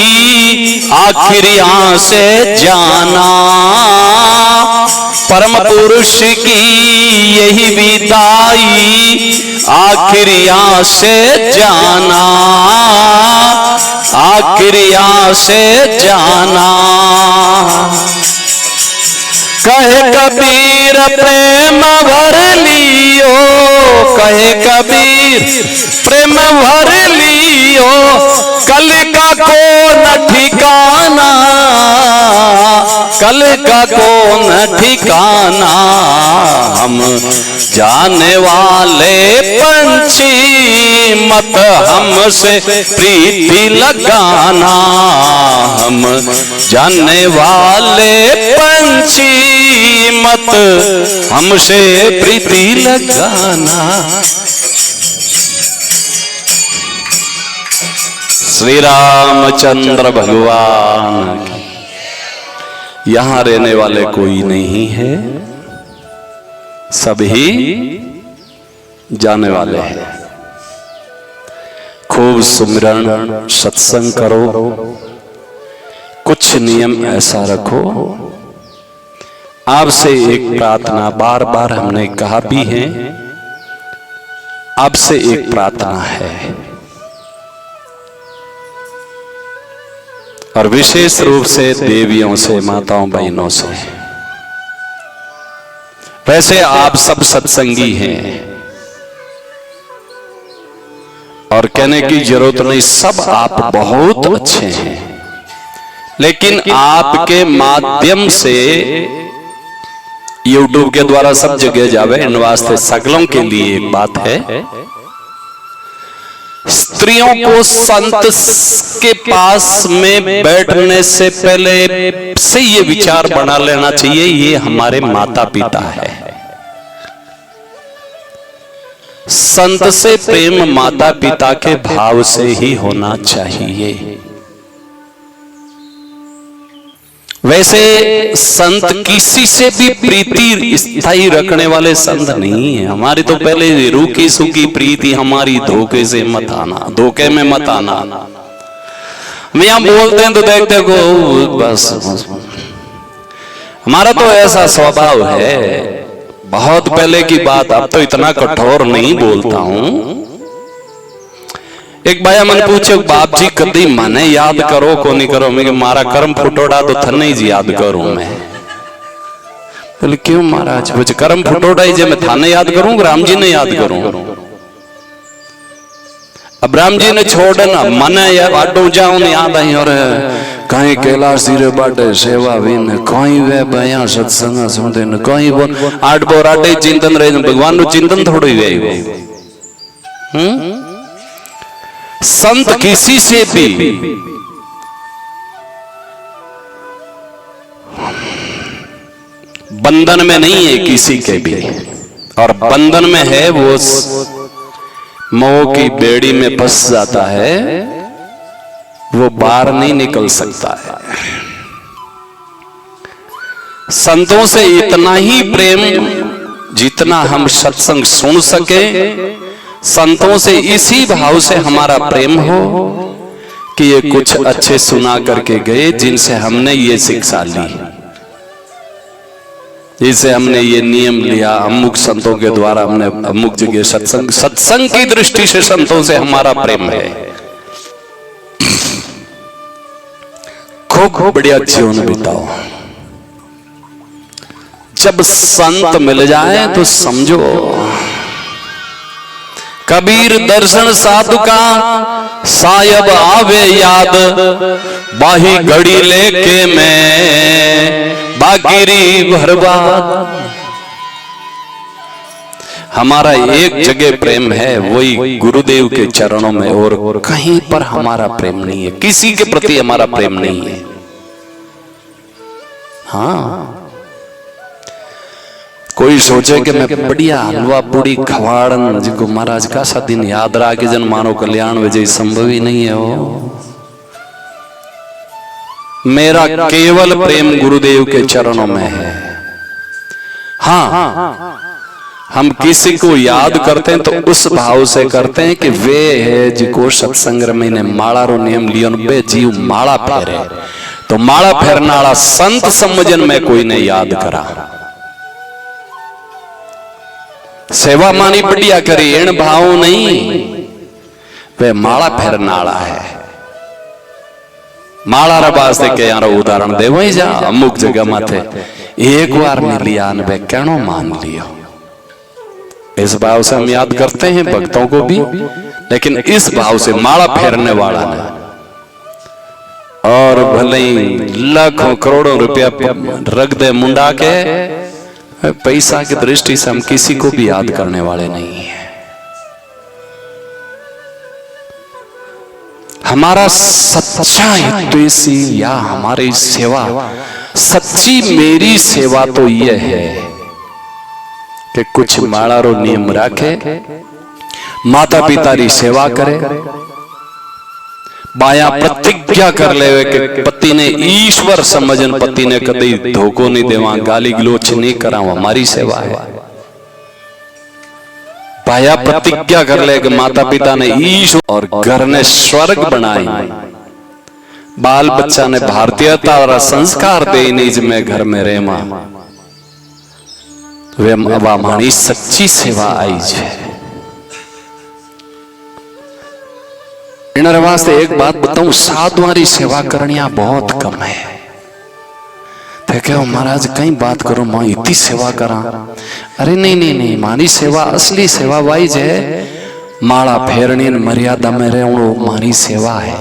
आखिर यहाँ से जाना। परम पुरुष की यही विदाई, आखिर यहाँ से जाना, आखिर यहाँ से जाना। कहे कबीर प्रेम भर लियो, कहे कबीर प्रेम भर लियो, कल का कौन ठिकाना, कल का कौन ठिकाना। हम जाने वाले पंछी मत हमसे प्रीति लगाना, हम जाने वाले पंछी मत हमसे प्रीति लगाना। श्री रामचंद्र भगवान, यहाँ रहने वाले कोई नहीं है, सभी जाने वाले हैं। खूब सुमिरन सत्संग करो, कुछ कुछ नियम ऐसा रखो। आपसे एक प्रार्थना, बार बार हमने कहा भी है, आपसे एक प्रार्थना है, और विशेष रूप से देवियों से, माताओं बहनों से। वैसे आप सब सत्संगी हैं और कहने की जरूरत नहीं, सब आप बहुत अच्छे हैं, लेकिन आपके माध्यम से YouTube के द्वारा सब जगह जावे, इन वास्ते सकलों के लिए एक बात है, स्त्रियों को संत के पास में बैठने से पहले से ये विचार बना लेना चाहिए, ये हमारे माता पिता है। संत से प्रेम माता पिता के भाव से ही होना चाहिए। वैसे संत किसी से भी प्रीति स्थायी रखने वाले संत नहीं है। हमारी तो पहले रूखी सूखी प्रीति, हमारी धोखे से मत आना, धोखे में मत आना। हम यहां बोलते हैं तो देखते को बस, हमारा तो ऐसा स्वभाव है, बहुत पहले की बात, अब तो इतना कठोर नहीं बोलता हूं। एक भाई मन पूछे, बाप जी कदी मने याद करो को नहीं करो? मैं मारा कर्म फुटोड़ा तो थने जी याद करूं मैं। बोले क्यों महाराज? मुझे कर्म फुटोड़ा ही जे मैं थाने याद करूं, राम जी ने याद करूं? अब राम जी ने छोड़ ना मने यार आडो जाऊं याद आई, और कहीं कैलाश सिरे बाटे सेवा विन, कहीं वे बया सत्संग सुनते न, कहीं वो आठ बोर आटे चिंतन रहे, भगवान नु चिंतन थोड़ी वे। संत किसी से भी बंधन में नहीं है, किसी के भी, और बंधन में है वो मोह की बेड़ी में फंस जाता है, वो बाहर नहीं निकल सकता है। संतों से इतना ही प्रेम जितना हम सत्संग सुन सके, संतों से इसी भाव से हमारा प्रेम हो कि ये कुछ अच्छे सुना करके गए, जिनसे हमने ये शिक्षा ली, जिसे हमने ये नियम लिया, अमुक संतों के द्वारा हमने अमुक जगह सत्संग की दृष्टि से संतों से हमारा प्रेम है। खूब बढ़िया जीवन बिताओ। जब संत मिल जाए तो समझो कबीर दर्शन साधु का सायब आवे याद, बाही घड़ी लेके मैं बागिरी भरबाद। हमारा एक जगह प्रेम है, वही गुरुदेव के चरणों में, और कहीं पर हमारा प्रेम नहीं है, किसी के प्रति हमारा प्रेम नहीं है। हाँ, कोई सोचे कि मैं बढ़िया हलवा पूड़ी खवाड़न जिनको महाराज का सा दिन याद रहा कि जन मानो कल्याण विजय, संभव ही नहीं है वो। मेरा केवल प्रेम गुरुदेव के चरणों में है। हाँ, हम किसी को याद करते हैं तो उस भाव से करते हैं कि वे है जिको सत्संग में ने माला रो नियम लियो, बे जीव माला फेरे, तो माला फेरनाला संत समझन में कोई ने याद करा, सेवा मानी बढ़िया करी, एण भाव नहीं, वे माला फेरनाला है। माला रा वास्ते के यार उदाहरण दे वही जा, अमुक जगह माथे एक बार नहीं लिया न वे कहनो मान लियो। इस भाव से हम याद करते हैं भक्तों को भी, लेकिन इस भाव से माला फेरने वाला ने, और भले ही लाखों करोड़ों रुपया रख दे मुंडा के, पैसा की दृष्टि से हम किसी को भी याद करने वाले नहीं है। हमारा सच्चा हितैषी या हमारी सेवा, सच्ची मेरी सेवा तो यह है कि कुछ माड़ारो नियम रखे, माता पिता री सेवा करे, बाया प्रतिज्ञा कर ले कि पति ने ईश्वर समझन, पति ने कभी धोखो नहीं देवा, गाली गलोच नहीं करा, हमारी सेवा है। बाया प्रतिज्ञा कर ले कि माता पिता ने ईश्वर और घर ने स्वर्ग बनाए, बाल बच्चा ने भारतीयता और संस्कार दे निज में घर में रेमा वे मानी सच्ची सेवा आई है। इनर वास्ते एक बात बताऊं, साधुआरी सेवा करनिया बहुत कम है। थे कहो महाराज कई बात करो, मां इतनी सेवा करा। अरे नहीं नहीं नहीं, मारी सेवा असली सेवा वाइज है, माला फेरनी मर्यादा में रहना मारी सेवा है।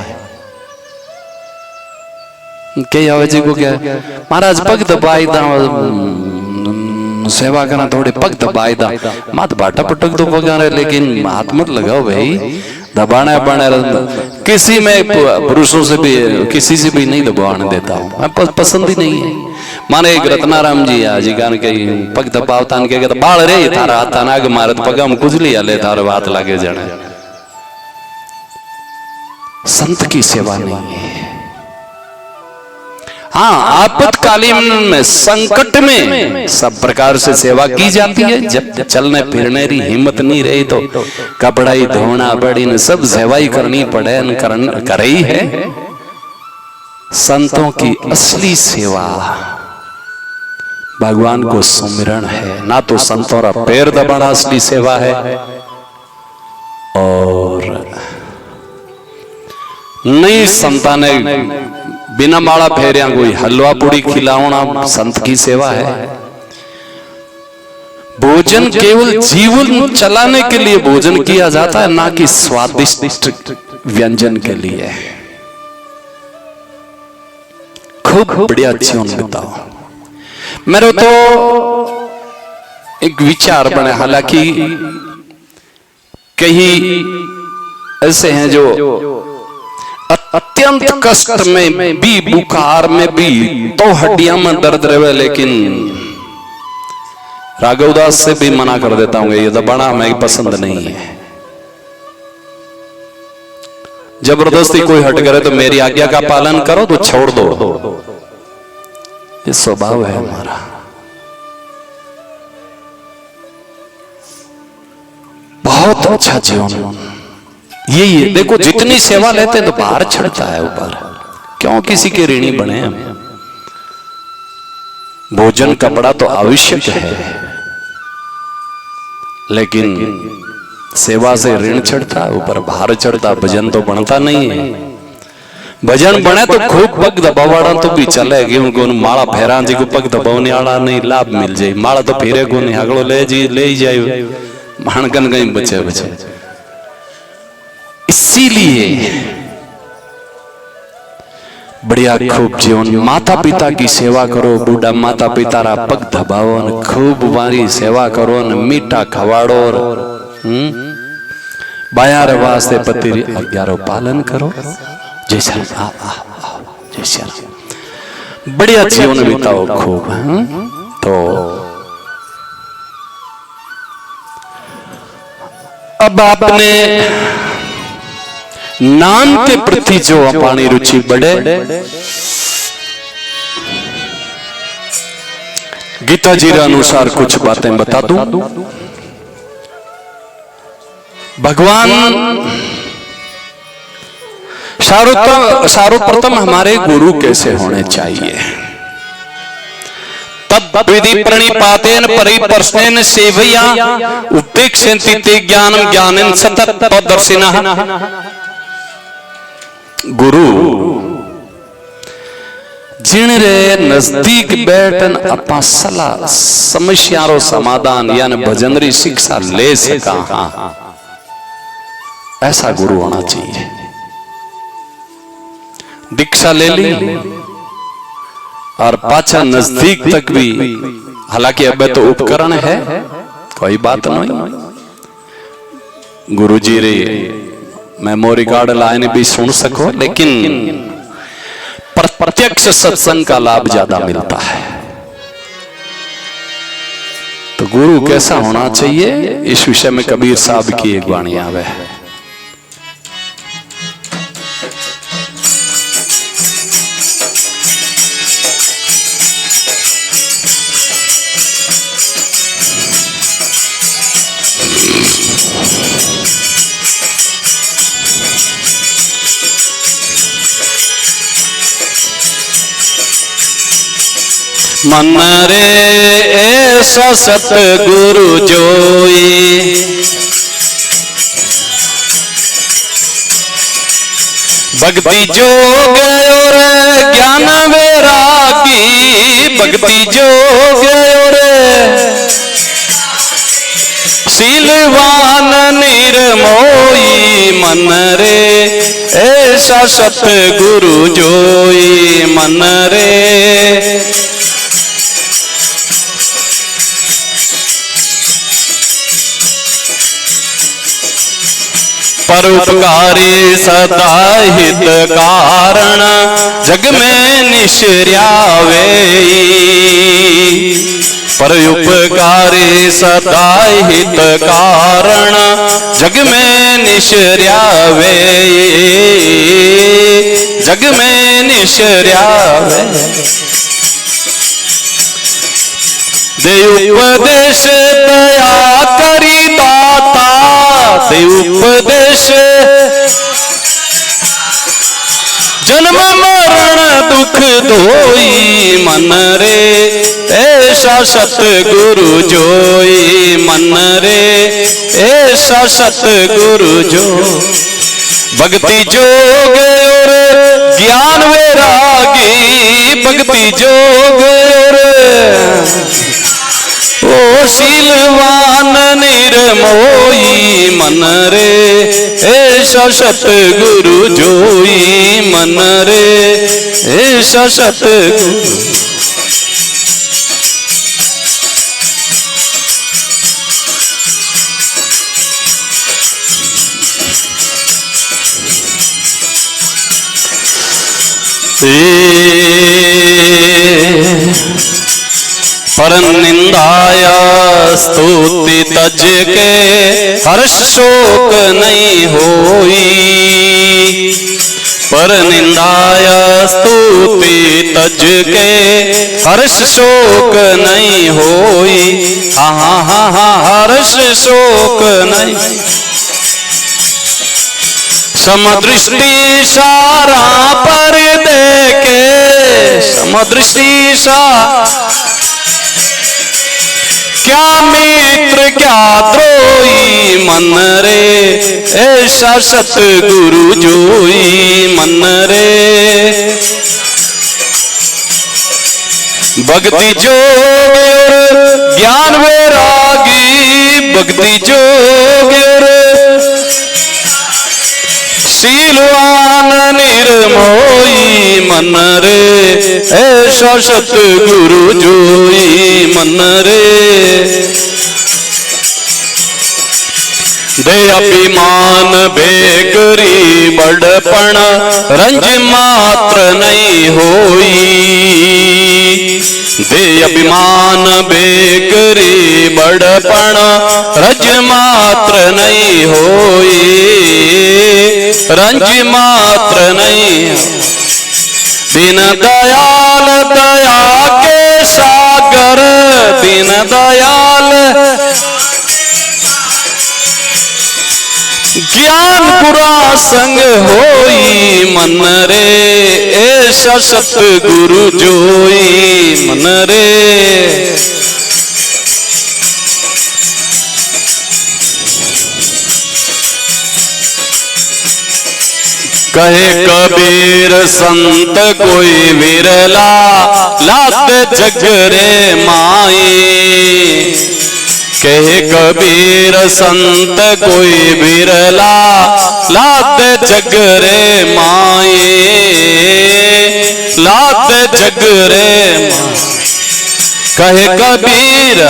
कई आवे जी को क्या महाराज पग दबाई दा सेवा करना, थोड़े पग दबाई दा मत बाटा पटक दो पगा रहे, लेकिन हाथ मत लगाओ भाई, दबाना बना किसी में पुरुषों से भी किसी से भी नहीं दबाने देता हूँ मैं, पसंद ही नहीं है। माने एक रत्नाराम जी आज गान के पग दबावता के बाल रे थारा हाथ नाग मारत पगम कुजली आले थारे हाथ लागे जाने। संत की सेवा नहीं है। हाँ, आपातकालीन में संकट में सब प्रकार से सेवा की जाती है। जब चलने फिरने की हिम्मत नहीं रही तो कपड़ाई धोना बड़ी ने सब सेवा ही करनी पड़े, कर ही है। संतों की असली सेवा भगवान को सुमिरन है, ना तो संतों का पैर दबाना असली सेवा है, और नहीं संता ने बिना माला फेरिया कोई हलवा पूड़ी खिलाना संत की सेवा है। भोजन केवल जीवन चलाने के लिए भोजन किया जाता है, ना कि स्वादिष्ट व्यंजन के लिए। खूब बढ़िया अच्छी बताओ। मेरे तो एक विचार बने, हालांकि कहीं ऐसे हैं जो अत्यंत कष्ट में भी, बुखार में भी, तो हड्डियां में दर्द रहे, लेकिन राघवदास से भी मना कर देता हूँ, ये दबाना हमें पसंद नहीं है। जबरदस्ती कोई हट करे तो मेरी आज्ञा का पालन करो तो छोड़ दो, ये स्वभाव है हमारा। बहुत अच्छा जीवन यही है। देखो जितनी सेवा लेते हैं तो बाहर चढ़ता है ऊपर, क्यों किसी के ऋणी बने हम। भोजन कपड़ा तो आवश्यक है, लेकिन सेवा से ऋण चढ़ता है ऊपर, बाहर चढ़ता। भजन तो बनता नहीं है। भजन बने तो खूब पग दबावाड़ा तो भी चलेगी, उनको माला फेरा जी को पग दबावने वाला नहीं लाभ मिल जाए, माला तो फेरे को नहीं, अगलो ले जी ले ही जाए, मानकन कहीं बचे बचे। इसीलिए बढ़िया खूब जीवन, माता पिता की सेवा करो, बूढ़ा माता पिता रा पग दबाओ, खूब वारी सेवा करो, मीठा खवाड़ो, बायार वास्ते पति आज्ञारो पालन करो। जय श्री राम, जय श्री राम। बढ़िया जीवन बिताओ खूब। तो अब आपने नाम के प्रति जो अपनी रुचि बढ़े, गीता जी के अनुसार कुछ बातें बता दूं। भगवान सर्वप्रथम हमारे गुरु कैसे होने चाहिए। तब विधि प्रणिपातेन परिप्रश्नेन सेवया उपेक्षन्ति ते ज्ञानम ज्ञानेन सतत तद्दर्शिनः। गुरु जिन रे नजदीक बैठन अपा सलाह समस्या रो समाधान यानी भजन री शिक्षा ले सका, हाँ ऐसा गुरु होना चाहिए। दीक्षा ले ली और पाछा नजदीक तक भी, हालांकि अब तो उपकरण है, कोई बात नहीं। गुरुजी रे मेमोरी कार्ड लाइन भी सुन सको, लेकिन प्रत्यक्ष सत्संग का लाभ ज्यादा मिलता है। तो गुरु कैसा होना चाहिए, इस विषय में कबीर साहब की एक वाणी आवे है। मन रे ऐसा सतगुरु जोई। भक्ति जोग और ज्ञान वैरागी, भक्ति जोग और शीलवान निर्मोही। मन रे ऐसा सतगुरु जोई। मन रे परोपकारी सदा हित कारण, जग में निश्र्यावे। परोपकारी सदा हित कारण, जग में निश्र्यावे। जग में निश्र्यावे। दे उपदेश दया करी दाता, दे उपदेश जन्म मरण दुख धोई। मन रे ऐसा सतगुरु जोई। मन रे ऐसा सतगुरु जो। भक्ति जोग और ज्ञान वैरागी, भक्ति जोग और ओ शीलवान निर्मोही। मन रे ऐसा सतगुरु जोई। मन रे ऐसा सतगुरु। पर निंदाया स्तुति तज के हर्ष शोक नहीं होई। पर निंदाया स्तुति तज के हर्ष शोक नहीं होई। हा हा हा हा हर्ष शोक नहीं। समदृष्टि सारा पर देखे, समदृष्टि सा क्या मित्र क्या द्रोही। मन रे ऐसा सतगुरु जोई। मन रे भक्ति जोग और ज्ञान वैरागी, भक्ति जोग और शीलवान निर्मोही। मन रे ऐसा सतगुरु जोई। मन रे दे अभिमान बेकरी बड़पण, रंज मात्र नहीं होई। दे अभिमान बेकरी बड़पण, रंज मात्र नहीं होई। रंज मात्र नहीं। दीन दयाल दया के सागर, दीन दयाल ज्ञान बुरा संग होई। मन रे ऐसा सतगुरु जोई। मन रे कहे कबीर संत कोई विरला, लात जग रे माई। कहे कबीर संत कोई विरला, लात जग रे माई। लात जग रे माई। कहे कबीर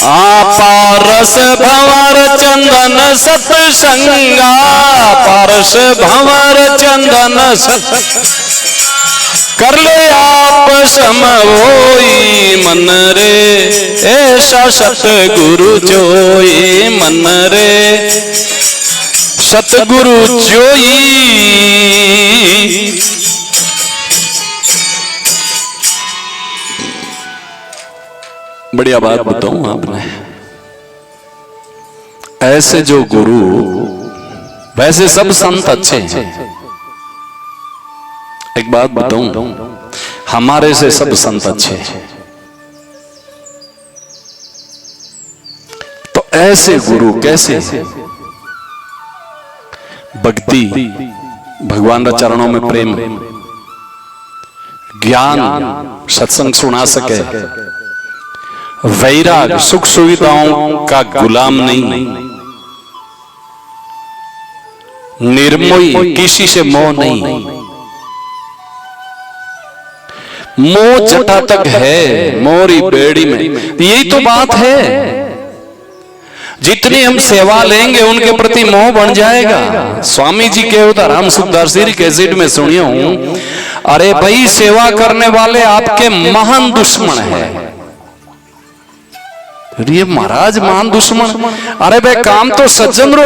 पारस भंवर चंदन सत्संगा, पारस भंवर चंदन कर ले आप समोई। मन रे ऐसा सतगुरु जोई। मन रे सतगुरु जोई। बढ़िया बात बताऊं आपने। ऐसे जो गुरु, वैसे सब संत अच्छे हैं। एक बात बताऊं, हमारे से सब संत अच्छे हैं। तो ऐसे गुरु कैसे भक्ति, भगवान के चरणों में प्रेम, ज्ञान, सत्संग सुना सके, वैराग, सुख सुविधाओं का गुलाम नहीं, निर्मोही, किसी से मोह नहीं, मोह जटा तक है मोरी बेड़ी में। यही तो बात है, जितनी हम सेवा लेंगे उनके प्रति मोह बन जाएगा। स्वामी जी के उधर हम सुखदासी कैसेट में सुनिए हूं, अरे भाई सेवा करने वाले आपके महान दुश्मन है। ये महाराज महान दुश्मन, अरे भाई काम तो सज्जन रो,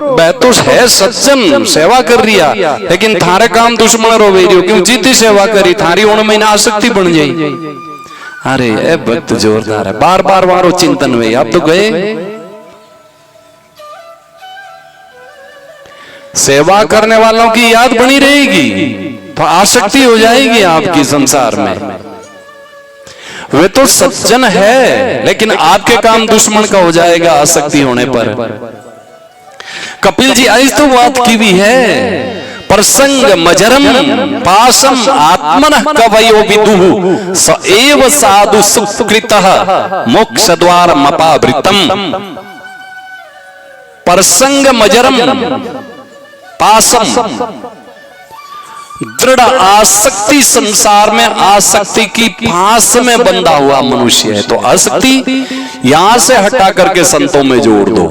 वह तो है सज्जन, सेवा कर रिया, लेकिन थारे काम दुश्मन रो वे क्यों, जितनी सेवा करी थारी उन महीना आसक्ति बन जाई। अरे ए भक्त जोरदार है, बार बार वारो चिंतन वे, आप तो गए सेवा करने वालों की याद बनी रहेगी तो आसक्ति हो जाएगी आपकी संसार में। वे तो सज्जन है, लेकिन आपके काम दुश्मन का हो जाएगा आसक्ति होने पर। कपिल जी आज तो बात की भी है, प्रसंग मजरम पासम आत्मनः कवयो विदुः स एव साधु सुकृतः मोक्ष द्वार मपावृतम। प्रसंग मजरम पासम, दृढ़ आसक्ति, संसार में आसक्ति की फांस में बंधा हुआ मनुष्य है। तो आसक्ति यहां से हटा करके संतों में जोड़ दो।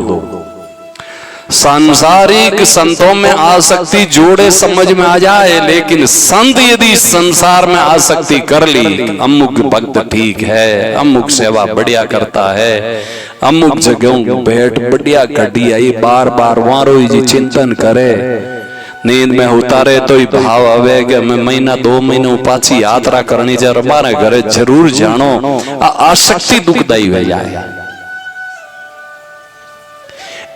सांसारिक संतों में आसक्ति जोड़े समझ में आ जाए, लेकिन संत यदि संसार में आसक्ति कर ली, अमुक भक्त ठीक है, अमुक सेवा बढ़िया करता है, अमुक जगह बैठ बढ़िया घटी आई, बार बार वारो जी चिंतन करे, नींद में उतारे तो ही भाव आवे कि मैं महीना 2 महीनों पाछी यात्रा करनी चाहिए, हमारे घरे जरूर जानो, आसक्ति दुखदाई हो जाए।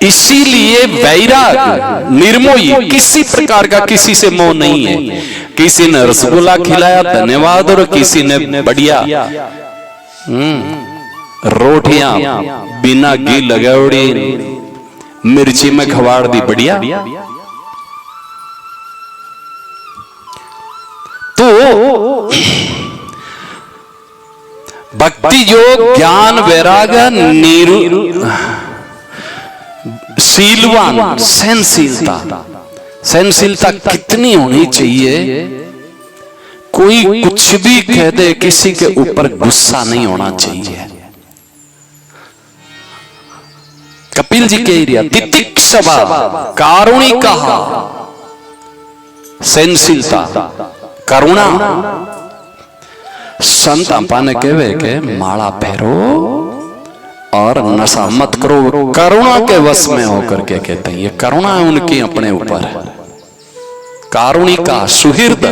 इसीलिए वैराग, निर्मोही, किसी प्रकार का किसी से मोह नहीं है। किसी ने रसगुल्ला खिलाया धन्यवाद, और किसी ने बढ़िया रोटियां बिना घी लगावड़ी मिर्ची में खवाड़ दी बढ़िया। तो भक्ति योग, ज्ञान, वैराग, शीलवान, सहनशीलता, सहनशीलता कितनी होनी चाहिए। कोई कुछ भी कह दे, किसी के ऊपर गुस्सा नहीं होना चाहिए। कपिल जी कह रहा तितिक्षवा, कारुणिका, सहनशीलता, करुणा। संत आपा ने कहवे के माला पहरो और नशा मत करो, करुणा के वश में होकर के कहते हैं। ये करुणा है उनकी अपने ऊपर। कारुणिका, सुहृद,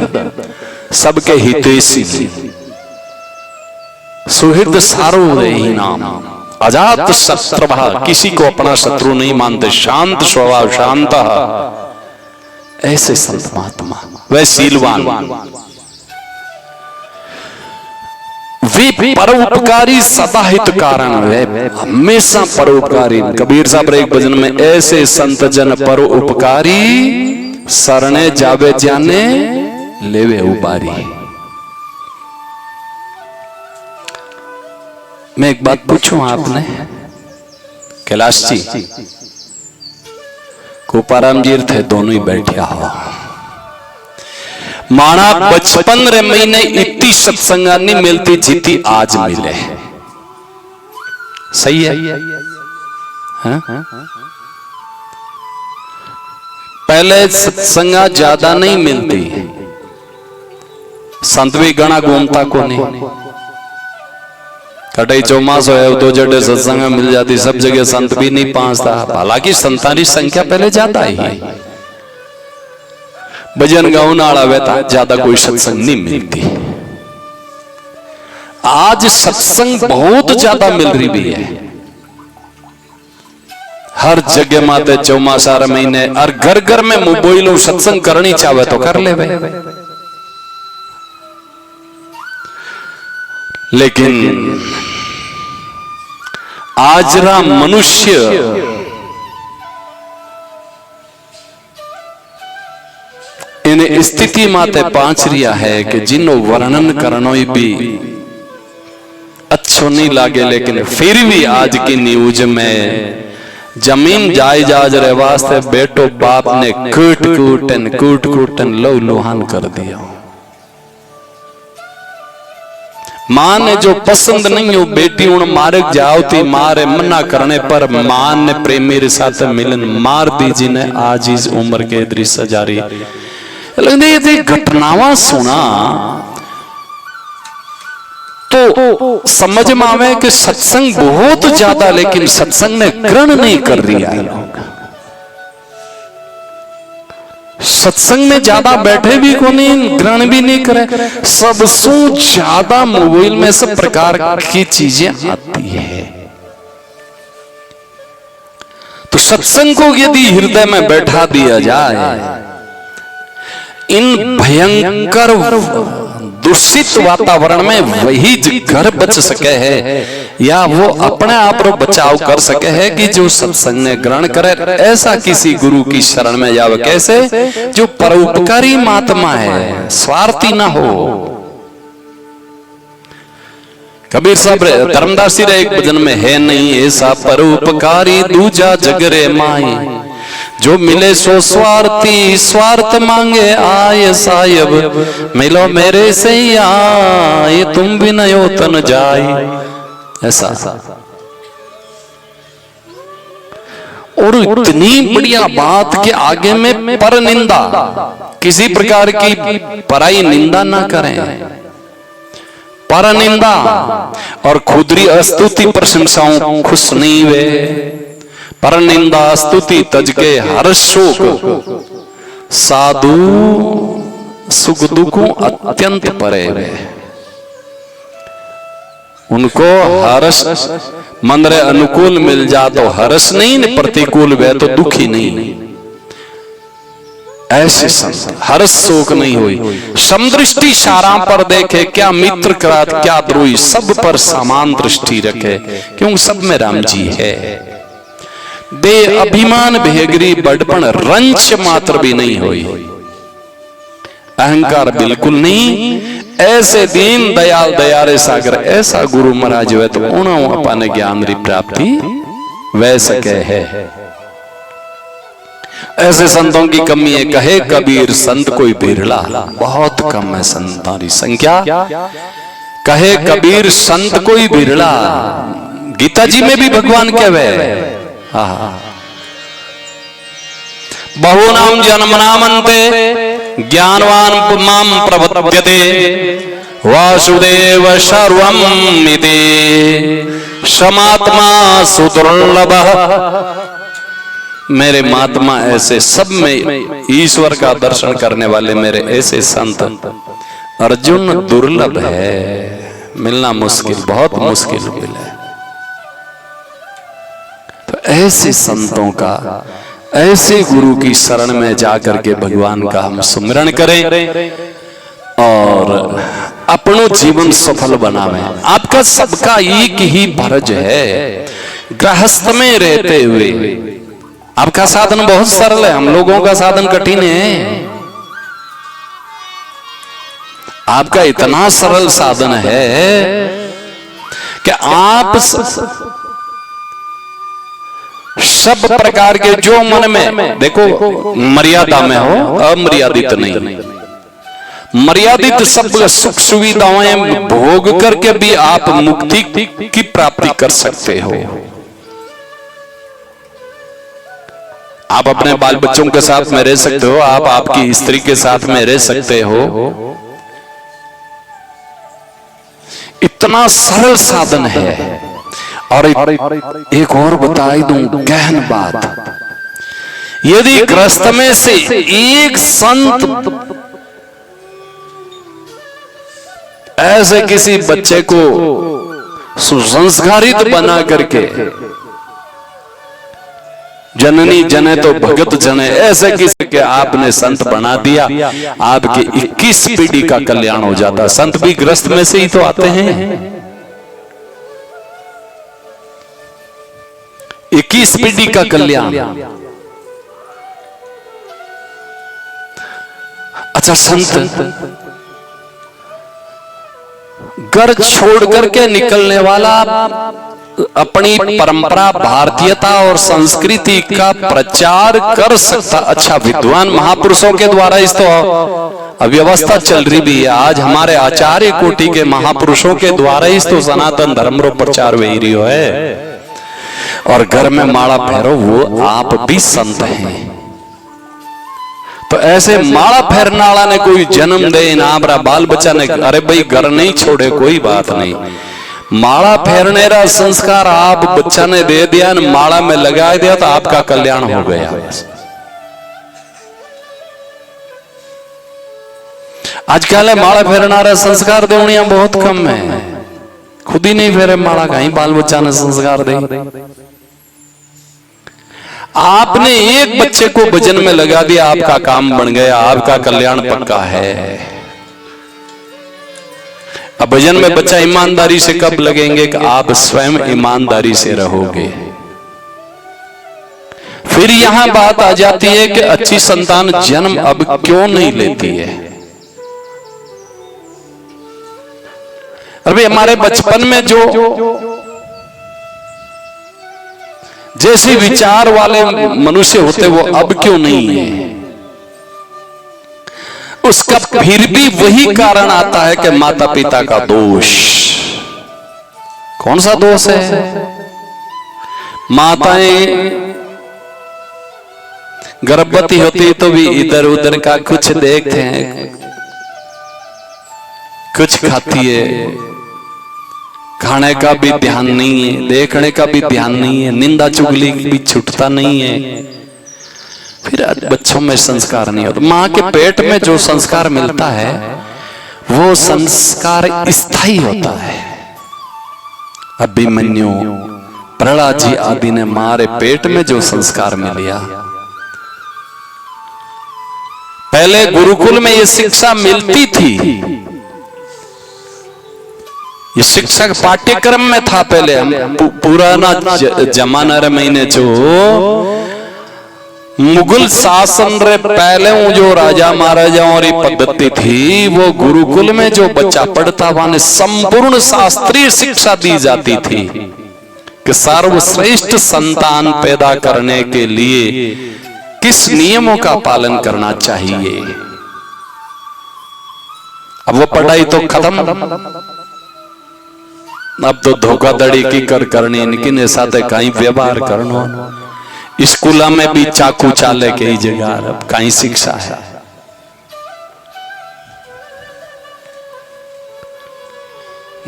सबके हितैषी, सुहृद सार्वदेही नाम, अजात शत्रु, किसी को अपना शत्रु नहीं मानते, शांत स्वभाव, शांत, ऐसे संत महात्मा। वह शीलवान, वे परोपकारी, सदा हित कारण, वे हमेशा परोपकारी। कबीर साहब एक भजन में, ऐसे संत जन परोपकारी, शरणे जावे जाने लेवे उबारी। मैं एक बात पूछूं आपने, कैलाश जी, कोपाराम जी थे, दोनों ही बैठे हो। माना 55 महीने इतनी सत्संगा नहीं मिलती जितनी आज मिले। सही है, हा? पहले सत्संगा ज्यादा नहीं मिलती, संत भी गणा घूमता को नहीं। कटई चौमास हो तो जड़े सत्संग मिल जाती, सब जगह संत भी नहीं पहुंचता। हालांकि संतां की संख्या पहले ज्यादा ही है, भजन गाउन वाला वैता ज्यादा कोई सत्संग नहीं मिलती। आज सत्संग बहुत ज्यादा मिल रही भी है, हर जगह माते चौमासार महीने, और घर घर में मोबाइल सत्संग करनी चाहे तो कर ले। लेकिन आजरा मनुष्य इन स्थिति माते पांच रिया है कि जिन्हों वर्णन करनो भी अच्छो नहीं लागे, लेकिन फिर भी आज की न्यूज में जमीन जायदाद रे वास्ते बेटो बाप ने कूट कूटन लो लुहान कर दिया। मां ने जो पसंद नहीं हो बेटी उन मार्ग जाओती मारे मना करने पर मां ने प्रेमी रे साथ मिलन मार दीजी ने आज इस उम्र के दृश्य जारी ये घटनावां सुना तो समझ में आवे कि सत्संग बहुत ज्यादा, लेकिन सत्संग ने ग्रहण नहीं कर दिया है लोग। सत्संग में ज्यादा बैठे भी को नहीं, ग्रहण भी नहीं करे। सबसे ज्यादा मोबाइल में सब प्रकार की चीजें आती है। तो सत्संग को यदि हृदय में बैठा दिया जाए, इन भयंकर दूषित वातावरण में वही घर बच सके है या वो अपने आप को बचाव कर सके है कि जो सत्संग ने ग्रहण करे। ऐसा किसी गुरु की शरण में जावे, कैसे? जो परोपकारी महात्मा है, स्वार्थी ना हो। कबीर साहब धर्मदास जी रे एक भजन में है नहीं ऐसा परोपकारी दूजा जगरे माई, जो मिले सो स्वार्थी स्वार्थ मांगे आए साहिब, मिलो मेरे से आए तुम भी नयो तन जाए। ऐसा और इतनी बढ़िया बात के आगे में पर निंदा, किसी प्रकार की पराई निंदा ना करें, पर निंदा और खुदरी अस्तुति प्रशंसाओं खुश नहीं वे। पर निंदा स्तुति तज के हर शोक, साधु सुख दुखों अत्यंत परे वे। उनको हर्ष मंदरे अनुकूल मिल जा तो हर्ष नहीं, प्रतिकूल वे तो दुखी नहीं। ऐसे संत हर्ष शोक नहीं हुई। समदृष्टि सारा पर देखे, क्या मित्र करात क्या द्रोही, सब पर समान दृष्टि रखे, क्यों सब में राम जी है। बे अभिमान भेगरी बड़पन रंच मात्र भी नहीं हुई, अहंकार बिल्कुल नहीं। ऐसे दीन दयाल दयारे सागर ऐसा गुरु महाराज हुए तो उन्होंने अपने ज्ञान री प्राप्ति वह सके है। ऐसे संतों की कमी है, कहे कबीर संत कोई बिरला, बहुत कम है संतों की संख्या। कहे कबीर संत कोई बिरला, गीता जी में भी भगवान कहवे बहु नाम जन्म नामन्ते ज्ञानवान माम प्रपद्यते वासुदेव सर्वम् इति समात्मा सुदुर्लभः। मेरे महात्मा ऐसे सब में ईश्वर का दर्शन करने वाले मेरे ऐसे संत अर्जुन दुर्लभ है, मिलना मुश्किल, बहुत मुश्किल मिले। तो ऐसे संतों का, ऐसे गुरु की शरण में जाकर के भगवान का हम सुमिरन करें और अपनो जीवन सफल बनावे। आपका सबका एक ही फर्ज है, गृहस्थ में रहते हुए। आपका साधन बहुत सरल है, हम लोगों का साधन कठिन है। आपका इतना सरल साधन है कि आप सब प्रकार के जो मन में देखो मर्यादा में हो, अमर्यादित नहीं, मर्यादित सब सुख सुविधाएं भोग करके भी आप मुक्ति की प्राप्ति कर सकते हो। आप अपने बाल बच्चों के साथ में रह सकते हो, आप आपकी स्त्री के साथ में रह सकते हो। इतना सरल साधन है। और एक और बता दूं गहन बात, यदि गृहस्थ में से एक संत ऐसे किसी बच्चे को सुसंस्कारित बना करके, जननी जने तो भगत जने, ऐसे किसी के आपने संत बना दिया, आपके 21 पीढ़ी का कल्याण हो जाता। संत भी गृहस्थ में से ही तो आते हैं। 21 पीढ़ी का कल्याण। अच्छा, संत घर छोड़ करके निकलने वाला अपनी परंपरा, भारतीयता और संस्कृति का प्रचार कर सकता। अच्छा, विद्वान महापुरुषों के द्वारा इस तो अव्यवस्था चल रही भी है। आज हमारे आचार्य कोटि के महापुरुषों के द्वारा इस तो सनातन धर्म रो प्रचार वे रही है। और घर में माला फेरो, वो आप भी संत हैं। तो ऐसे माला फेरने वाला ने कोई जन्म दे ना, आपरा बाल बच्चा ने अरे भाई घर नहीं छोड़े, कोई बात नहीं। माला फेरने का संस्कार आप बच्चा ने दे दिया, माला में लगा दिया तो आपका कल्याण हो गया। आजकल माला फेरना संस्कार देवनिया बहुत कम है। खुद ही नहीं फेरे माला, कहीं बाल बच्चा ने संस्कार दे। आपने एक बच्चे को भजन में लगा दिया, आपका काम बन गया, आपका कल्याण पक्का है। अब भजन में बच्चा ईमानदारी से कब लगेंगे कि आप स्वयं ईमानदारी से रहोगे। फिर यहां बात आ जाती है कि अच्छी संतान जन्म अब क्यों नहीं लेती है। अरे हमारे बचपन में जो जैसे विचार वाले मनुष्य होते वो अब क्यों नहीं है। उसका फिर भी वही कारण आता है कि माता पिता का दोष। कौन सा दोष है? माताएं गर्भवती होती तो भी इधर उधर का कुछ देखते हैं, कुछ खाती है, खाने का भी ध्यान नहीं है, देखने का भी ध्यान नहीं है, निंदा चुगली भी छूटता नहीं है। फिर बच्चों में संस्कार नहीं होता। माँ के पेट में जो संस्कार मिलता है वो संस्कार स्थायी होता है। अभिमन्यु, प्रहलाद जी आदि ने मारे पेट में जो संस्कार मिलिया, पहले गुरुकुल में ये शिक्षा मिलती थी। ये शिक्षक पाठ्यक्रम में था पहले। हम पुराना जमाना रे महीने जो मुगल शासन रे पहले जो राजा महाराजाओं की पद्धति थी, वो गुरुकुल में जो बच्चा पढ़ता वहां संपूर्ण शास्त्रीय शिक्षा दी जाती थी कि सर्वश्रेष्ठ संतान पैदा करने के लिए किस नियमों का पालन करना चाहिए। अब वो पढ़ाई तो खत्म, अब तो धोखाधड़ी की करनी, इनके साथ कहीं व्यवहार करना। स्कूल में भी चाकू चाले के ही जगह अब कहीं शिक्षा है।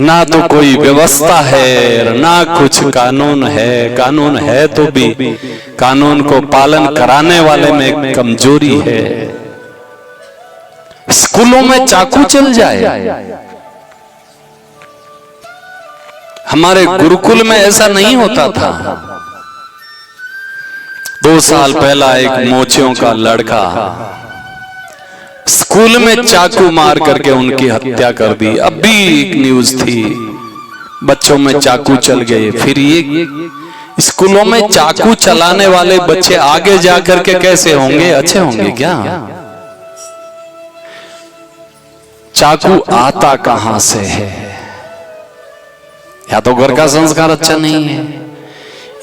ना तो कोई व्यवस्था है, ना कुछ कानून है। कानून है तो भी कानून को पालन कराने वाले में कमजोरी है। स्कूलों में चाकू चल जाए। हमारे गुरुकुल में ऐसा नहीं होता था। 2 साल पहला एक मोचियों का लड़का स्कूल में चाकू मार करके उनकी हत्या कर दी। अभी एक न्यूज थी, बच्चों में चाकू चल गए। फिर ये स्कूलों में चाकू चलाने वाले बच्चे आगे जाकर के कैसे होंगे? अच्छे होंगे क्या? चाकू आता कहां से है? या तो घर का संस्कार अच्छा नहीं है,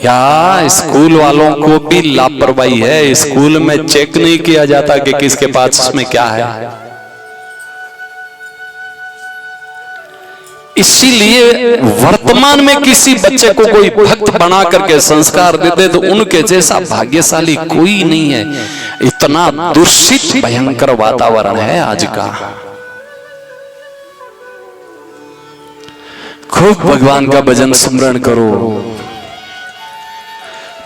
या स्कूल वालों को भी लापरवाही है। स्कूल में चेक नहीं किया जाता कि किसके पास इसमें क्या है। इसीलिए वर्तमान में किसी बच्चे को कोई भक्त बना करके संस्कार देते तो उनके जैसा भाग्यशाली कोई नहीं है। इतना दूषित भयंकर वातावरण है आज का। खूब भगवान का भजन स्मरण करो।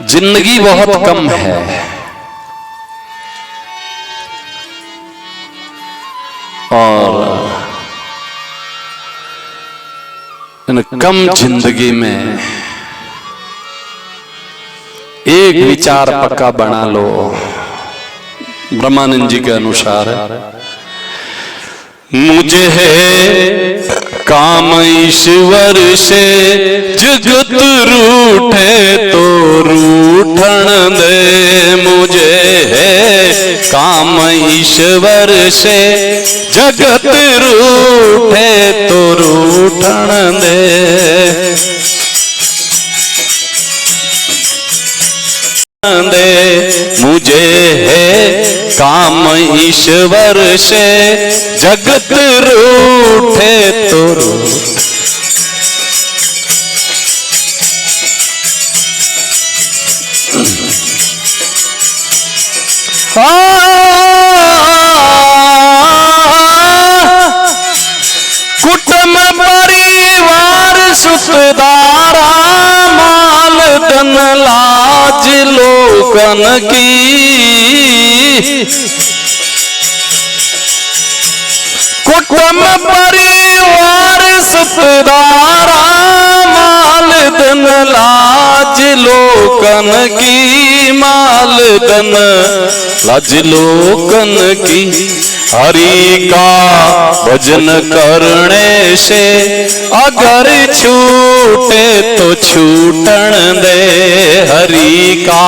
जिंदगी बहुत कम है और इन कम जिंदगी में एक विचार पक्का बना लो। ब्रह्मानंद जी के अनुसार मुझे है काम ईश्वर से जगत रूठे तो रूठन दे मुझे है। काम ईश्वर से जगत रूठे तो रूठन दे। मुझे है काम ईश्वर से जगत रूठे तो कुटुंब परिवार सुखदारा माल धन लाज लोकन की। कुटुंब परिवार सुखदारा माल धन लाज लोकन की। माल धन लाज लोकन की। हरि का भजन करने से अगर छूटे तो छूटन दे। हरि का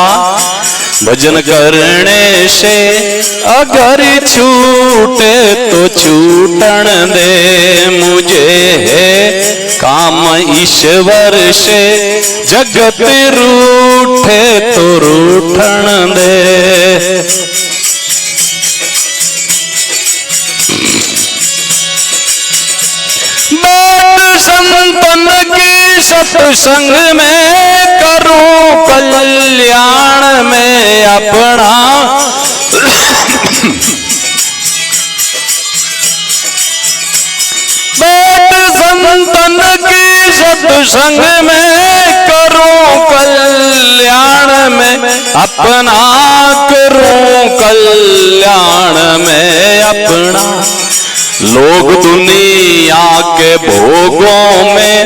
भजन करने से अगर छूटे तो छूटन दे। मुझे है काम ईश्वर से जगत रूठे तो रूठन दे। संतन की सत्संग में करूं कल्याण में अपना। बैठ संतन की सत्संग में करूं कल्याण में अपना। करूं कल्याण में अपना। लोग दुनिया के भोगों में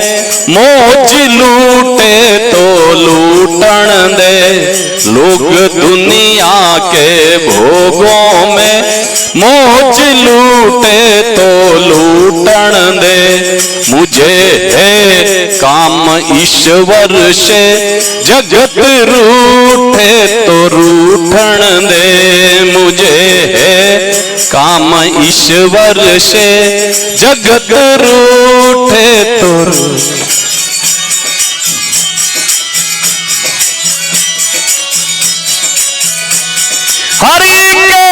मौज लूटे तो लूटन दे। लोग दुनिया के भोगों में मौज लूटे तो लूटन दे। मुझे है काम ईश्वर से जगत रूठे तो रूठन दे। मुझे है काम ईश्वर से जगत रूठे तो हरि के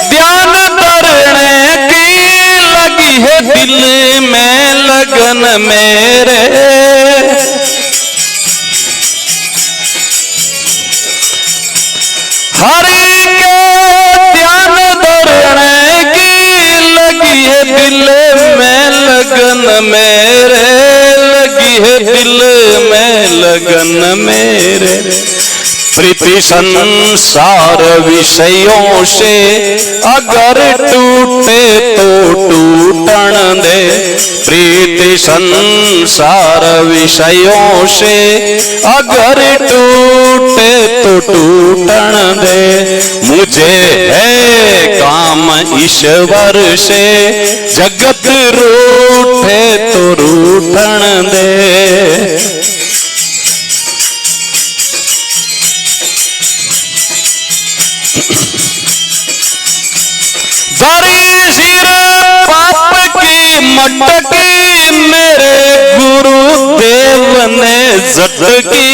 ध्यान धरने की लगी है दिल में लगन मेरे। हरि के ध्यान धरने की लगी है दिल में लगन मेरे। लगी है दिल में लगन मेरे। प्रीति संसार विषयों से अगर टूटे तो टूटन दे। प्रीति संसार विषयों से अगर टूटे तो टूटन दे। मुझे है काम ईश्वर से जगत रूठे तो रूठन दे। धरी सिर पाप की मटकी मेरे गुरुदेव ने झटकी।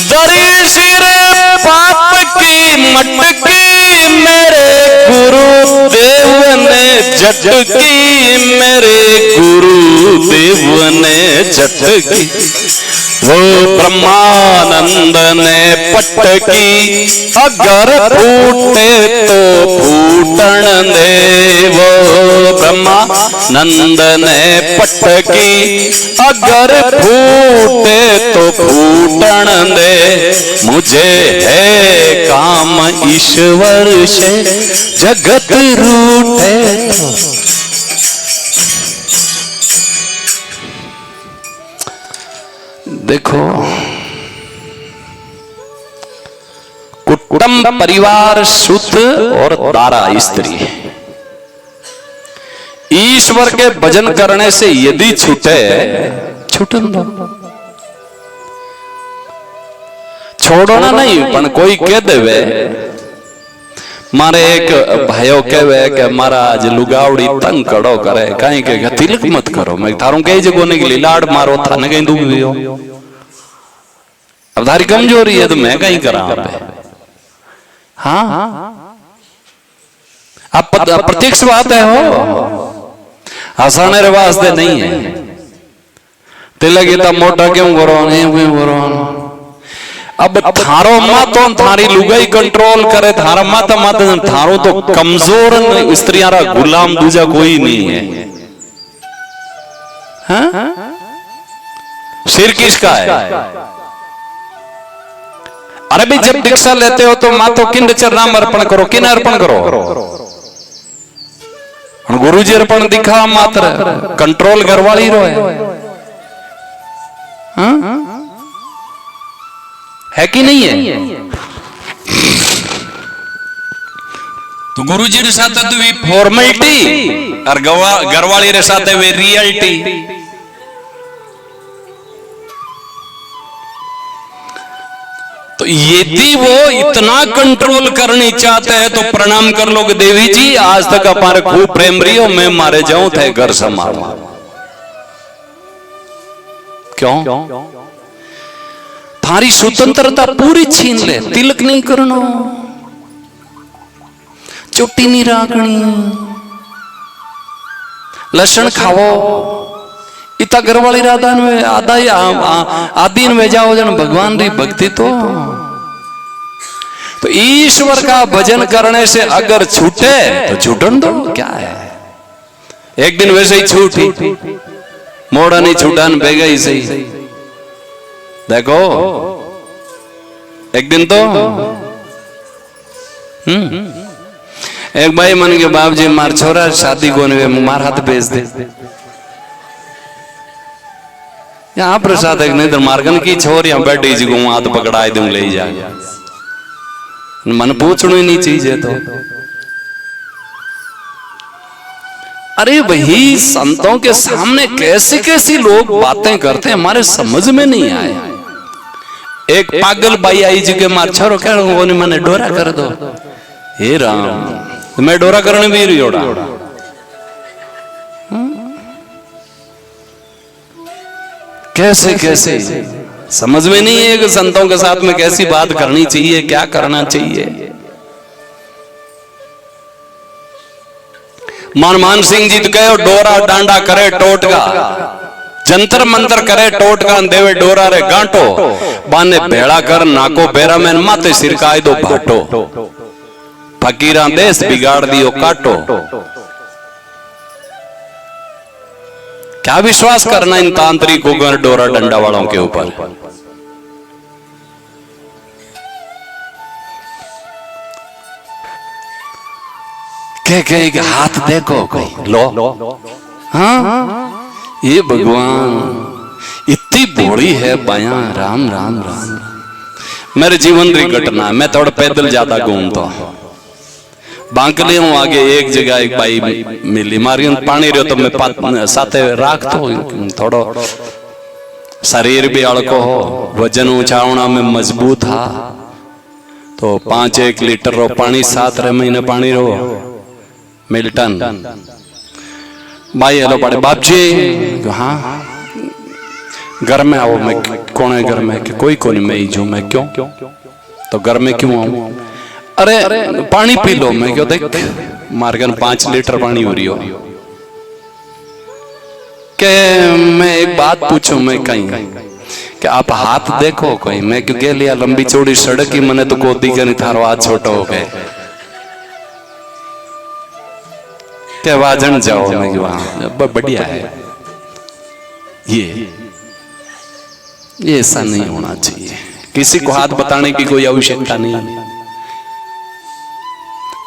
धरी सिर पाप की मटकी मेरे गुरुदेव ने झटकी। मेरे गुरुदेव ने झटकी। वो ब्रह्मानंद ने पटकी अगर फूटे तो फूटन दे। वो ब्रह्मानंद ने पटकी अगर फूटे तो फूटन दे। मुझे है काम ईश्वर से जगत रूठे। देखो कुटुंब परिवार सुत और दारा स्त्री। ईश्वर के भजन करने से यदि छूटे छूटन दो, छोड़ना नहीं। पण कोई कह देवे, मारे एक भाइयों कहवे कि महाराज लुगावड़ी तंग कड़ो करे, कहीं के तिलक मत करो। मैं थारू कई जगह ने के लिए लाड मारो थाने कहीं दुख भी हो, अब थारी कमजोरी है तो मैं कहीं करा। हाँ आप प्रत्यक्ष बात है हो, हसाने रे वास्ते नहीं है। तिलक इतना मोटा क्यों करो, नहीं क्यों करो। अब थारो मातो थारी लुगाई कंट्रोल करे, थारा माता माता थारो तो कमजोर स्त्रियां रा गुलाम दूजा कोई नहीं है। हाँ? सिर किसका है? अरे भाई जब दीक्षा लेते हो तो मातो किन चरणाम अर्पण करो, किन अर्पण करो? गुरु जी अर्पण दिखा मात्र, कंट्रोल घरवाली रो है कि नहीं है? तो गुरु जी रे साथ तो वी फॉर्मेलिटी और घरवाली रे साथ वे रियलिटी। तो यदि वो इतना कंट्रोल करनी चाहते हैं तो प्रणाम कर लोगे देवी जी, आज तक हमारे खूब प्रेम रही हो, मैं मारे जाऊं थे घर संभालो। क्यों? थारी स्वतंत्रता पूरी छीन ले। तिलक नहीं करना, चुट्टी नहीं राखनी, लसन खाओ, इतना घरवाली राधा में आधा आदीन में जाओ जन भगवान री भक्ति। तो ईश्वर का भजन करने से अगर छूटे तो छूटन दो, क्या है। एक दिन वैसे ही छूटी, मोड़ा नहीं छूटान बेगा ही सही। देखो एक दिन तो एक भाई मन के बाप जी मार छोरा शादी को मार हाथ भेज दे, यहाँ प्रसाद एक नहीं तो मार्गन की छोर यहाँ बैठी जी को हाथ पकड़ा दूं ले जा, मन पूछना ही नहीं चाहिए। तो अरे वही संतों के सामने कैसे कैसी लोग बातें करते हैं, हमारे समझ में नहीं आए। एक पागल बाई आई जी के मार छोरो कह मैंने डोरा कर दो। हे राम, मैं डोरा करने भी रही होड़ा। कैसे कैसे समझ में नहीं है कि संतों के साथ में कैसी बात करनी चाहिए, क्या करना चाहिए। मनमान सिंह जी तो कहो डोरा डांडा करे टोटका, जंतर मंतर करे टोटका देवे डोरा रे गांटो, बाने भेड़ा कर नाको बेरा में माते सिरकाय दो भाटो, फकीरा देश बिगाड़ दियो काटो। क्या विश्वास करना इन तांत्रिकों को, डोरा डंडा वालों के ऊपर। कह हाथ देखो कोई लो, हाँ ये भगवान इतनी बड़ी है बयां। राम राम राम। मेरे जीवन की घटना, मैं थोड़ा पैदल ज्यादा घूमता बांकले हूँ। आगे एक जगह एक भाई मिली, मारी पानी रहो तो मैं साथे राख तो थोड़ो शरीर भी अड़को हो, वजन उछावना में मजबूत था। तो 5-1 लीटर रो पानी 7 महीने पानी रो मिल्टन। भाई हेलो पड़े बाप जी, हाँ घर में आओ। मैं कौन है घर में? कोई कोई मैं ही जो। मैं क्यों? तो घर में क्यों आऊं? अरे पानी पी लो। मैं क्यों? देख मार्गन 5 लीटर पानी हो रही हो। के मैं एक बात पूछूं, मैं कहीं कि आप हाथ देखो कोई? मैं क्यों कह लिया लंबी चौड़ी सड़क ही मैंने तो गोदी का नहीं, थारो हाथ छोटा हो गए क्या वाजन जाओ। मैं वहां बढ़िया है ये ऐसा नहीं होना चाहिए। किसी को हाथ बताने की कोई आवश्यकता नहीं।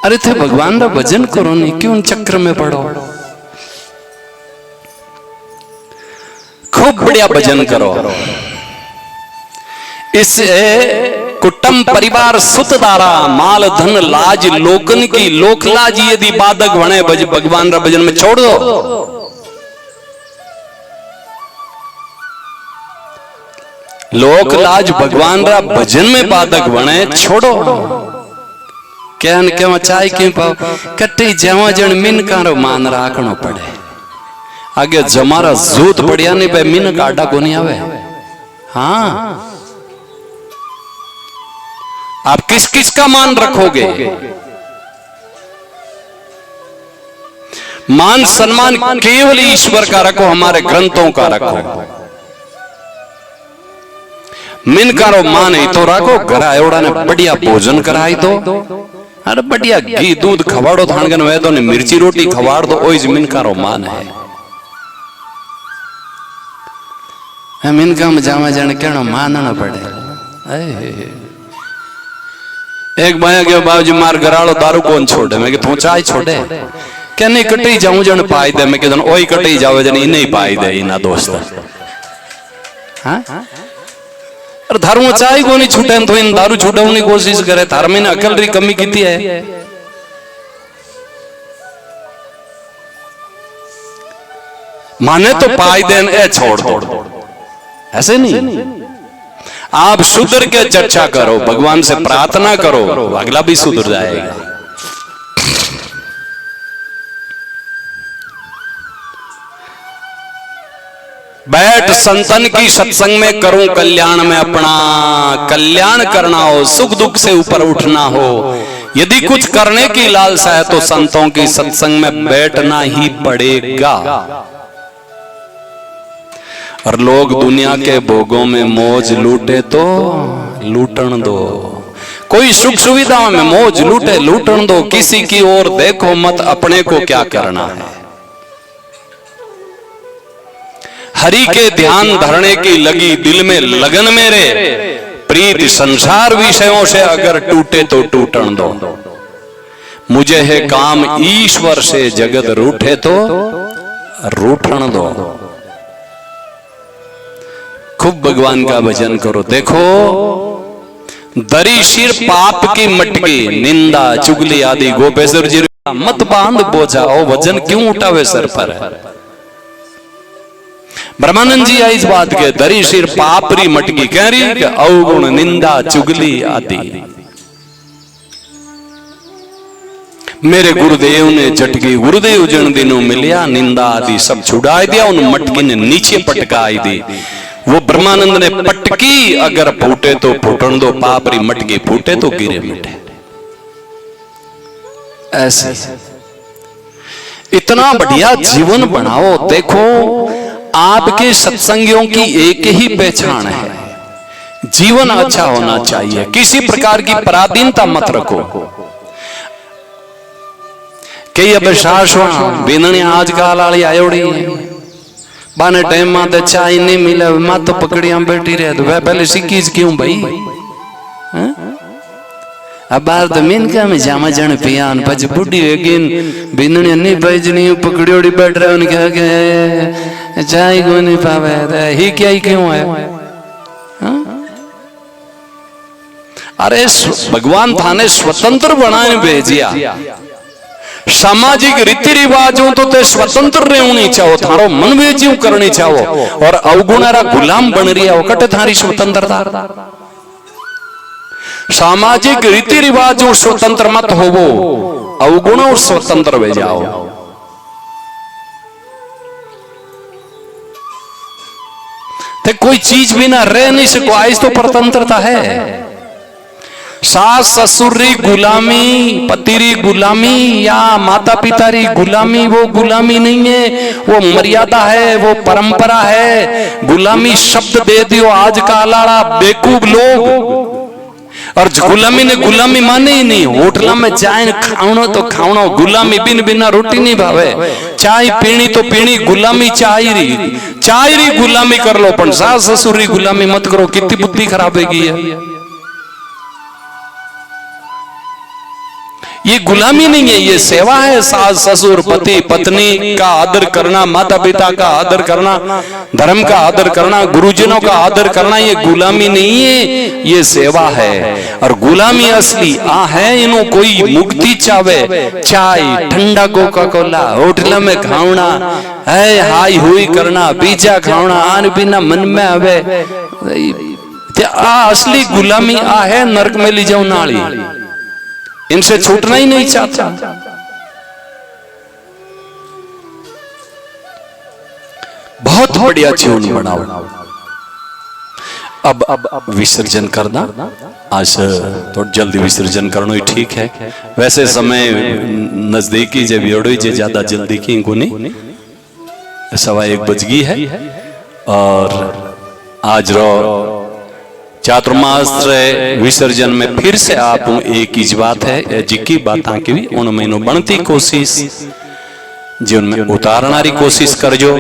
अरे थे भगवान का भजन करो, नहीं क्यों चक्र में पड़ो। खूब बढ़िया भजन करो, इससे कुटुंब परिवार सुतदारा माल धन लाज लोकन की लोक लाज यदि बाधक बने भगवान रा भजन में छोड़ दो। लोक लाज भगवान रा भजन में बाधक बने छोड़ो। कहन के चाय क्यों पाओ कट्टी जवा जन मिनका रो मान राखनो पड़े। आगे जमारा जूत पड़िया नहीं पे मिनक आडा को नहीं आवे। हाँ आप किस किस का मान रखोगे? मान सम्मान केवल ईश्वर का रखो, हमारे ग्रंथों का रखो। मिनकारो मान ही तो रखो। घरा एवड़ा ने बढ़िया भोजन कराई दो, अरे बढ़िया घी दूध खवाड़ो थानगन वे तो ने मिर्ची रोटी खवाड़ दो, ओइज मिनकारो मान है। मिनका में जामा जाने कहना मानना पड़े। एक भाई के बाबूजी मार घराड़ो दारू कौन छोड़े? मैं तू चाय छोड़े क्या? नहीं कटी जाऊं जन पाई दे। मैं कहता ओई कटी जावे जन इन्हें पाई दे इना दोस्त। हाँ अरे धारू चाय को नहीं छूटे तो इन दारू छूटने की कोशिश करे। थार में अकल री कमी की है। माने तो पाई देन ए छोड़ दो, ऐसे नहीं। आप सुधर के चर्चा करो, भगवान से प्रार्थना करो, अगला भी सुधर जाएगा। बैठ संतन की सत्संग में करूं कल्याण में अपना। कल्याण करना हो, सुख दुख से ऊपर उठना हो, यदि कुछ करने की लालसा है तो संतों की सत्संग में बैठना ही पड़ेगा। और लोग दुनिया के भोगों में मौज लूटे तो लूटन दो। कोई सुख सुविधाओं में मौज लूटे, लूटन दो। किसी की ओर देखो मत, अपने को क्या करना है। हरि के ध्यान धरने की लगी दिल में लगन मेरे। प्रीति संसार विषयों से अगर टूटे तो टूटन दो। मुझे है काम ईश्वर से, जगत रूठे तो रूठन दो। खूब भगवान का भजन करो। देखो दरी सिर पाप की मटकी, निंदा चुगली आदि गोपेश्वर जी मत बांध बोझा। ओ वजन क्यों उठावे सर पर? ब्रह्मानंद जी इस बात के दरी सिर पापरी मटकी कह रही कि अवगुण निंदा चुगली आदि। मेरे गुरुदेव ने चटकी गुरुदेव जन दिनों मिलिया, निंदा आदि सब छुड़ा दिया। उन मटकी ने नीचे पटकाई दी। वो ब्रह्मानंद ने पटकी अगर फूटे तो फूटन दो, पापरी मटकी फूटे तो गिरे मिटे। ऐसे इतना बढ़िया जीवन बनाओ। देखो आपके सत्संगियों की एक ही पहचान है, जीवन अच्छा होना चाहिए। किसी प्रकार की पराधीनता मत रखो। कई अब शाश्वा बिनने आजकल वाली आयोड़ी बाने टाइम में तो चाय नहीं मिले, मत तो पकड़िया बैठी रहे। तो वह पहले सीखीज क्यों भाई? अब बार तो मिनका में जामा जन पियान पच बुढ़ी वेगिन बिनने नहीं बजनी पकड़ियोड़ी बैठ रहे। उनके के चाय को नहीं पावे ही क्या ही क्यों है? अरे भगवान थाने स्वतंत्र बनाने भेजिया। सामाजिक रीति रिवाजों तो ते स्वतंत्र रहनी चाहो, थारो मन वेच्यू करनी चाहो। और अवगुणारा गुलाम बन रही है, कटे थारी स्वतंत्रता। सामाजिक रीति रिवाजों स्वतंत्र मत होवो, अवगुणों स्वतंत्र वे जाओ। ते कोई चीज बिना रह नहीं सको, आज तो परतंत्रता है। सास ससुरी गुलामी, पतिरी गुलामी या माता पिता री गुलामी, वो गुलामी नहीं है, वो मर्यादा है, वो परंपरा है। गुलामी शब्द दे दियो आज का लाड़ा बेकूफ लोग। और गुलामी ने गुलामी माने ही नहीं। होटल में चाय खावनो तो खावनो, गुलामी बिन बिना रोटी नहीं भावे। चाय पीनी तो पीनी, गुलामी चाय री गुलामी कर लो, पर सास ससुर री गुलामी मत करो। कितनी बुद्धि खराब है। ये गुलामी नहीं है, ये सेवा है। सास ससुर पति पत्नी का आदर करना, माता पिता का आदर करना, धर्म का आदर करना, गुरुजनों का आदर करना, ये गुलामी नहीं है, ये सेवा है। और गुलामी असली आ है इनो कोई मुक्ति चावे, चाय ठंडा कोका कोला होटल में खावना है, हाई हुई करना, पिज्जा खावना, आन बिना मन में आवे, आ असली गुलामी आ है। नरक में ली जाओ नाली, इनसे छूटना ही नहीं चाहता। बहुत बढ़िया जीवन बनाओ। अब विसर्जन करना, आज थोड़ा जल्दी विसर्जन करना ही ठीक है। वैसे समय नजदीकी जब योड़ो जे ज्यादा जल्दी की को नहीं, 1:15 बज गई है। और आज रो चातुर्मास विसर्जन में फिर से आप एक ही बात है जिकी बात की भी उन महीनों बनती कोशिश जीवन में उतारना री कोशिश कर जो।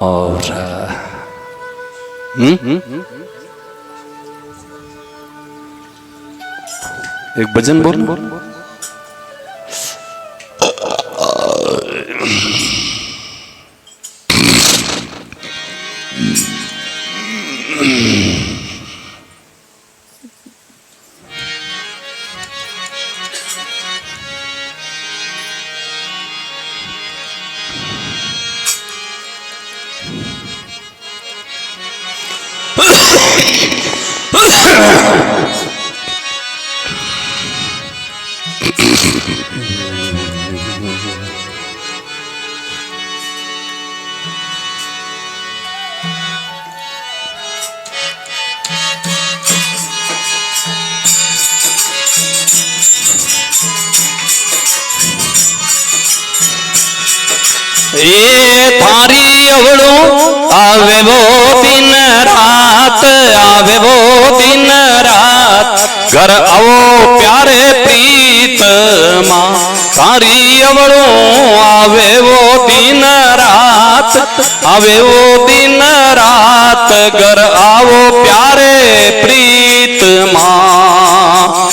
और एक भजन बोल। ये थारी अवड़ो आवे वो दिन रात, आवे वो दिन रात, घर आओ प्यारे प्रीत माँ। थारी अवड़ो आवे वो दिन रात, आवे वो दिन रात, घर आओ प्यारे प्रीत माँ।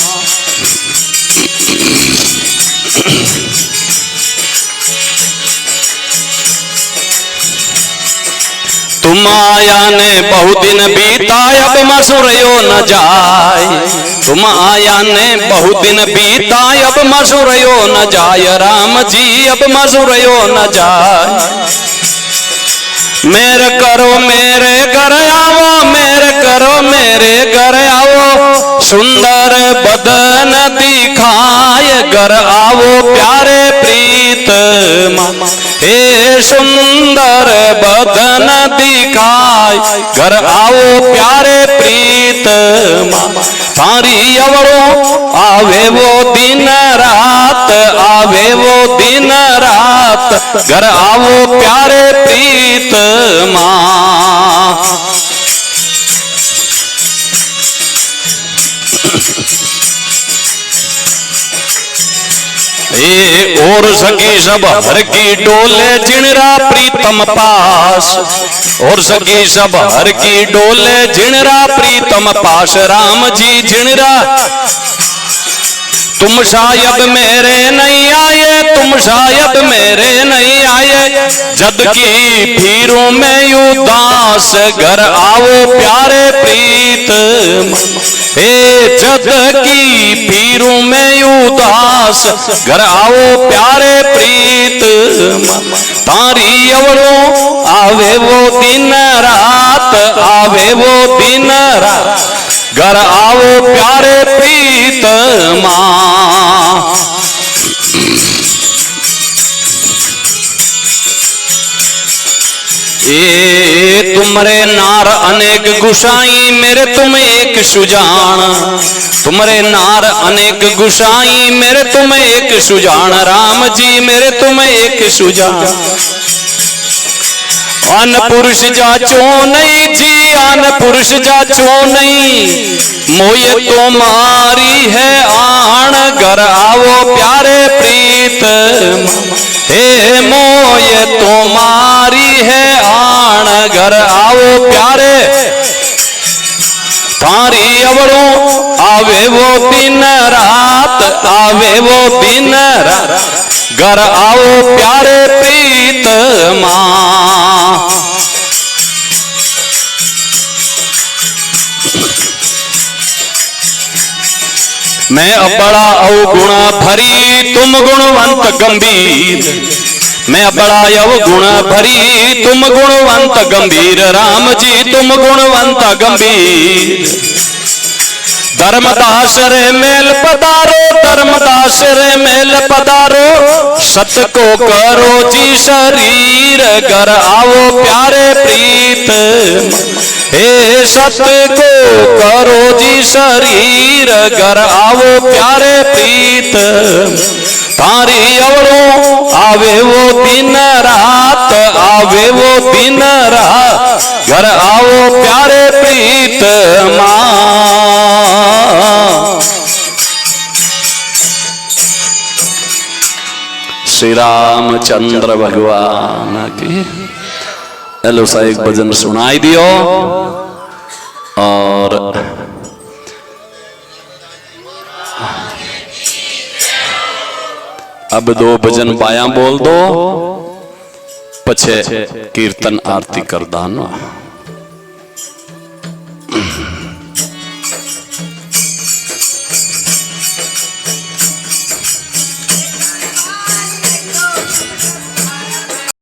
तुम आया ने बहुत दिन बीता, अब मसूरयो न जाए। तुम आया ने बहुत दिन बीता, अब मसूरयो न जाए। राम जी अब मसूरयो न जाए। मेरे करो मेरे घर आओ, मेरे करो मेरे घर आओ, सुंदर बदन दिखाए, घर आओ प्यारे प्रीत माँ। हे सुंदर बदन दिखाए, घर आओ प्यारे प्रीत माँ। थारी अवड़ो आवे वो दिन रात, आवे वो दिन रात, घर आओ प्यारे प्रीत माँ। और सखी सब हर की डोले जिणरा प्रीतम पास, और सखी सब हर की डोले जिणरा प्रीतम पास। राम जी जिणरा तुम शायद मेरे नहीं आए, तुम शायद मेरे नहीं आए, जद की फिरूं मैं उदास, घर आओ प्यारे प्रीत। हे जद की फिरूं मैं उदास, घर आओ प्यारे प्रीत। तारी अवड़ो आवे वो दिन रात, आवे वो दिन रात, घर आओ प्यारे प्रीत माँ। ए तुमरे नार अनेक गुसाई, मेरे तुम एक सुजान। तुमरे नार अनेक गुसाई, मेरे तुम एक सुजान। राम जी मेरे तुम एक सुजान। अन पुरुष जाचो नहीं जी, अन पुरुष जाचो नहीं, मोये तो मारी है आन, घर आओ प्यारे प्रीत। हे मोये तो मारी है आन, घर आओ प्यारे। थारी अवड़ो आवे वो दिन रात, आवे वो दिन रात घर आओ प्यारे प्रीत मां। मैं बड़ा अवगुण भरी तुम गुणवंत गंभीर, मैं बड़ा अवगुण भरी तुम गुणवंत गंभीर, राम जी तुम गुणवंत गंभीर। धर्मदास रे मेल पधारो, धर्मदास रे मेल पधारो, सत को करो जी शरीर घर आओ प्यारे प्रीत। हे सत को करो जी शरीर घर आओ प्यारे प्रीत। तारी अवरो आवे वो दिन रात, आवे वो दिन रात घर आओ प्यारे प्रीत मां। श्री रामचंद्र भगवान की। हेलो सा एक भजन सुनाई दियो और अब 2 भजन बाया बोल दो, पछे कीर्तन आरती कर दानो।